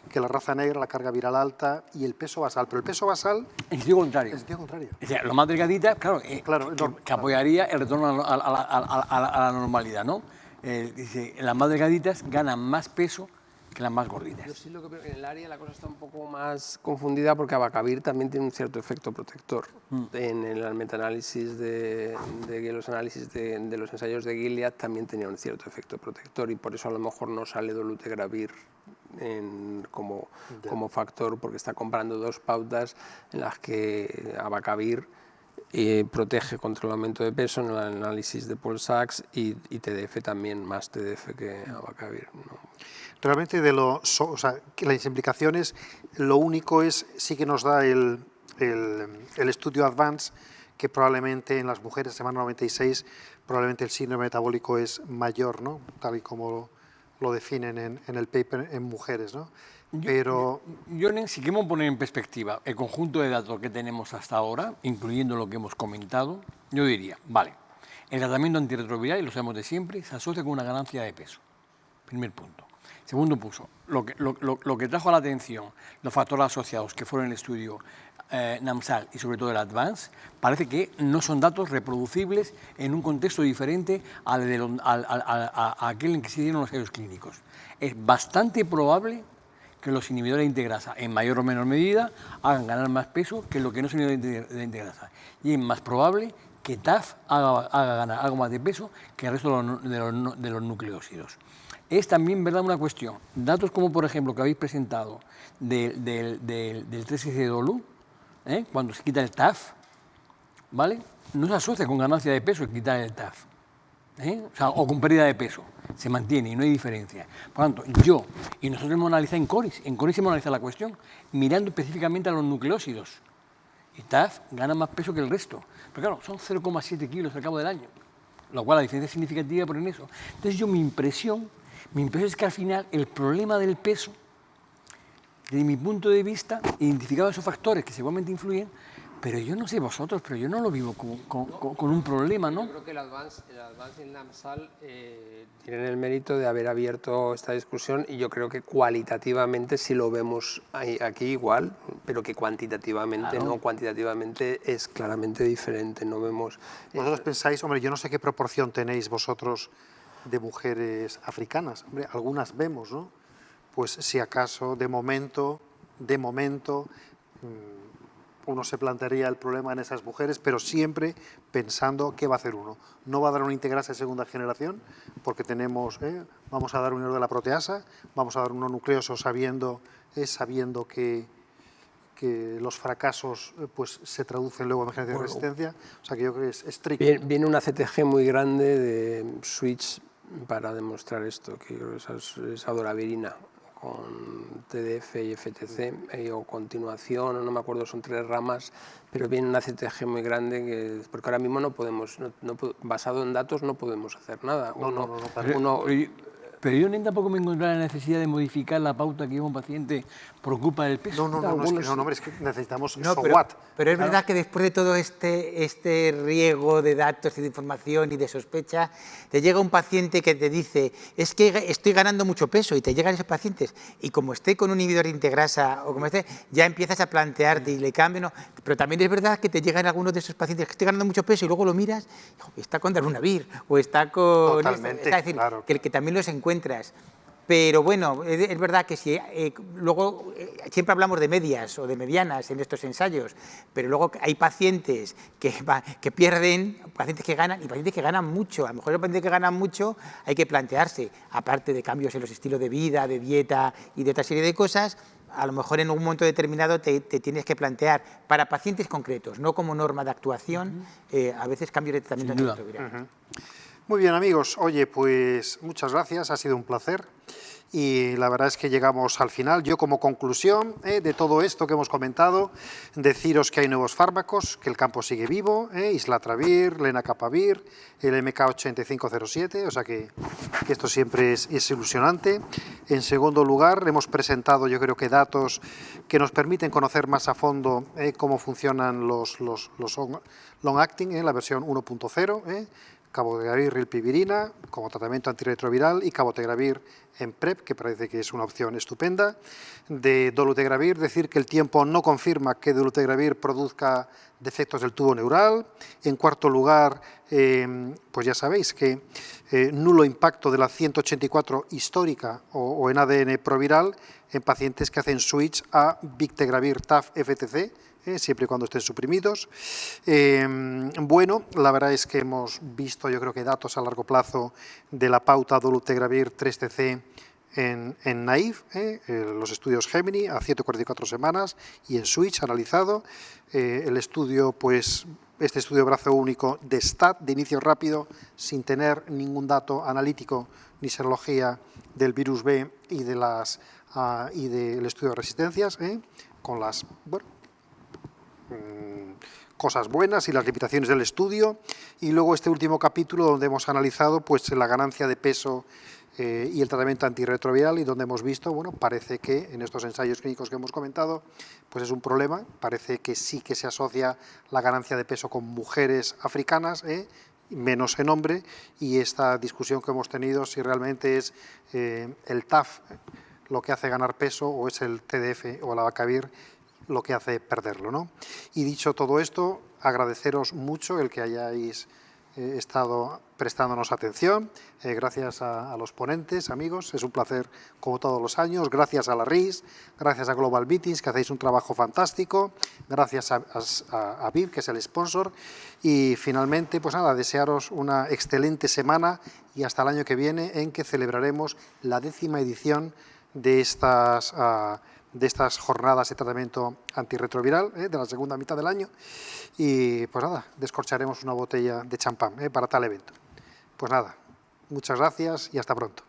que la raza negra, la carga viral alta y el peso basal, pero el peso basal... En sentido contrario. En sentido contrario. O sea, lo más delgadita, claro, que apoyaría el retorno a la normalidad, ¿no? Dice, las más delgaditas ganan más peso que las más gorditas. Yo sí lo que veo, en el área la cosa está un poco más confundida porque Abacavir también tiene un cierto efecto protector. En el metaanálisis de los análisis de los ensayos de Gilead también tenía un cierto efecto protector y por eso a lo mejor no sale Dolutegravir como factor, porque está comparando dos pautas en las que Abacavir protege contra el aumento de peso en el análisis de Paul Sachs y TDF también, más TDF que Abacavir, ¿no? Realmente que las implicaciones, lo único es, sí que nos da el estudio Advance, que probablemente en las mujeres semana 96, probablemente el síndrome metabólico es mayor, ¿no?, tal y como lo definen en el paper en mujeres, ¿no? Pero... Si queremos poner en perspectiva el conjunto de datos que tenemos hasta ahora, incluyendo lo que hemos comentado, yo diría, vale, el tratamiento antirretroviral, y lo sabemos de siempre, se asocia con una ganancia de peso. Primer punto. Segundo punto, lo que trajo a la atención los factores asociados que fueron el estudio NAMSAL y sobre todo el Advance, parece que no son datos reproducibles en un contexto diferente a aquel en que se dieron los ensayos clínicos. Es bastante probable que los inhibidores de integrasa, en mayor o menor medida, hagan ganar más peso que lo que no son inhibidores de integrasa. Y es más probable que TAF haga ganar algo más de peso que el resto de los nucleósidos. es también verdad una cuestión. Datos como, por ejemplo, que habéis presentado del 13C Dolu, cuando se quita el TAF, ¿vale? No se asocia con ganancia de peso el quitar el TAF, o sea, o con pérdida de peso. Se mantiene y no hay diferencia. Por lo tanto, y nosotros hemos analizado en CORIS hemos analizado la cuestión, mirando específicamente a los nucleósidos. Y TAF gana más peso que el resto. Pero claro, son 0,7 kilos al cabo del año, lo cual la diferencia es significativa por en eso. Entonces mi impresión es que al final el problema del peso, desde mi punto de vista, identificado esos factores que seguramente influyen, pero yo no sé vosotros, pero yo no lo vivo con un problema, ¿no? Yo creo que el Advance y el NAMSAL tienen el mérito de haber abierto esta discusión y yo creo que cualitativamente sí lo vemos aquí igual, pero que cuantitativamente Claro. no, cuantitativamente es claramente diferente, no vemos... ¿Vosotros pensáis, hombre, yo no sé qué proporción tenéis vosotros de mujeres africanas? Hombre, algunas vemos, ¿no? Pues si acaso, de momento, uno se plantearía el problema en esas mujeres, pero siempre pensando qué va a hacer uno. No va a dar una integrasa de segunda generación, porque vamos a dar un de la proteasa, vamos a dar uno nucleoso sabiendo que los fracasos pues se traducen luego en emergencia de resistencia. O sea que yo creo que es estricto. Viene una CTG muy grande de Switch para demostrar esto, que yo creo que es adoravirina, con TDF y FTC, o continuación, no me acuerdo, son 3 ramas, pero viene una CTG muy grande, porque ahora mismo no podemos, basado en datos no podemos hacer nada. Pero yo ni tampoco me encontré la necesidad de modificar la pauta que lleva un paciente por culpa del peso. Es que necesitamos No, so pero, what. pero es verdad que después de todo este riego de datos y de información y de sospecha, te llega un paciente que te dice, es que estoy ganando mucho peso, y te llegan esos pacientes, y como esté con un inhibidor de integrasa, o como esté, ya empiezas a plantearte y le cambio, ¿no? Pero también es verdad que te llegan algunos de esos pacientes que estoy ganando mucho peso, y luego lo miras, y está con darunavir, o está con... Totalmente, es decir, claro. que también los encuentras. Pero bueno, es verdad que si luego siempre hablamos de medias o de medianas en estos ensayos, pero luego hay pacientes que pierden, pacientes que ganan y pacientes que ganan mucho. A lo mejor los pacientes que ganan mucho hay que plantearse, aparte de cambios en los estilos de vida, de dieta y de otra serie de cosas, a lo mejor en un momento determinado te tienes que plantear para pacientes concretos, no como norma de actuación, a veces cambios de tratamiento antirretroviral. Muy bien, amigos. Oye, pues muchas gracias, ha sido un placer. Y la verdad es que llegamos al final. Yo, como conclusión de todo esto que hemos comentado, deciros que hay nuevos fármacos, que el campo sigue vivo, islatravir, lenacapavir, el MK8507, o sea que esto siempre es ilusionante. En segundo lugar, hemos presentado, yo creo que datos que nos permiten conocer más a fondo cómo funcionan los long acting, la versión 1.0, cabotegravir, rilpivirina como tratamiento antirretroviral y cabotegravir en PrEP, que parece que es una opción estupenda. De dolutegravir, decir que el tiempo no confirma que dolutegravir produzca defectos del tubo neural. En cuarto lugar, pues ya sabéis que nulo impacto de la 184 histórica o en ADN proviral en pacientes que hacen switch a Bictegravir TAF-FTC, siempre y cuando estén suprimidos. Bueno, la verdad es que hemos visto, yo creo que datos a largo plazo de la pauta dolutegravir 3TC en NAIF, los estudios Gemini a 144 semanas y en Switch analizado. El estudio, pues, este estudio brazo único de STAT, de inicio rápido, sin tener ningún dato analítico ni serología del virus B y del estudio de resistencias, con las cosas buenas y las limitaciones del estudio, y luego este último capítulo donde hemos analizado pues la ganancia de peso y el tratamiento antirretroviral, y donde hemos visto, bueno, parece que en estos ensayos clínicos que hemos comentado, pues es un problema, parece que sí que se asocia la ganancia de peso con mujeres africanas, menos en hombre, y esta discusión que hemos tenido si realmente es el TAF lo que hace ganar peso o es el TDF o el abacavir lo que hace perderlo, ¿no? Y dicho todo esto, agradeceros mucho el que hayáis estado prestándonos atención. Gracias a los ponentes, amigos, es un placer como todos los años. Gracias a la RIS, gracias a Global Meetings, que hacéis un trabajo fantástico. Gracias a VIP, que es el sponsor. Y finalmente, pues nada, desearos una excelente semana y hasta el año que viene, en que celebraremos la 10ª edición de estas jornadas de tratamiento antirretroviral de la segunda mitad del año. Y pues nada, descorcharemos una botella de champán para tal evento. Pues nada, muchas gracias y hasta pronto.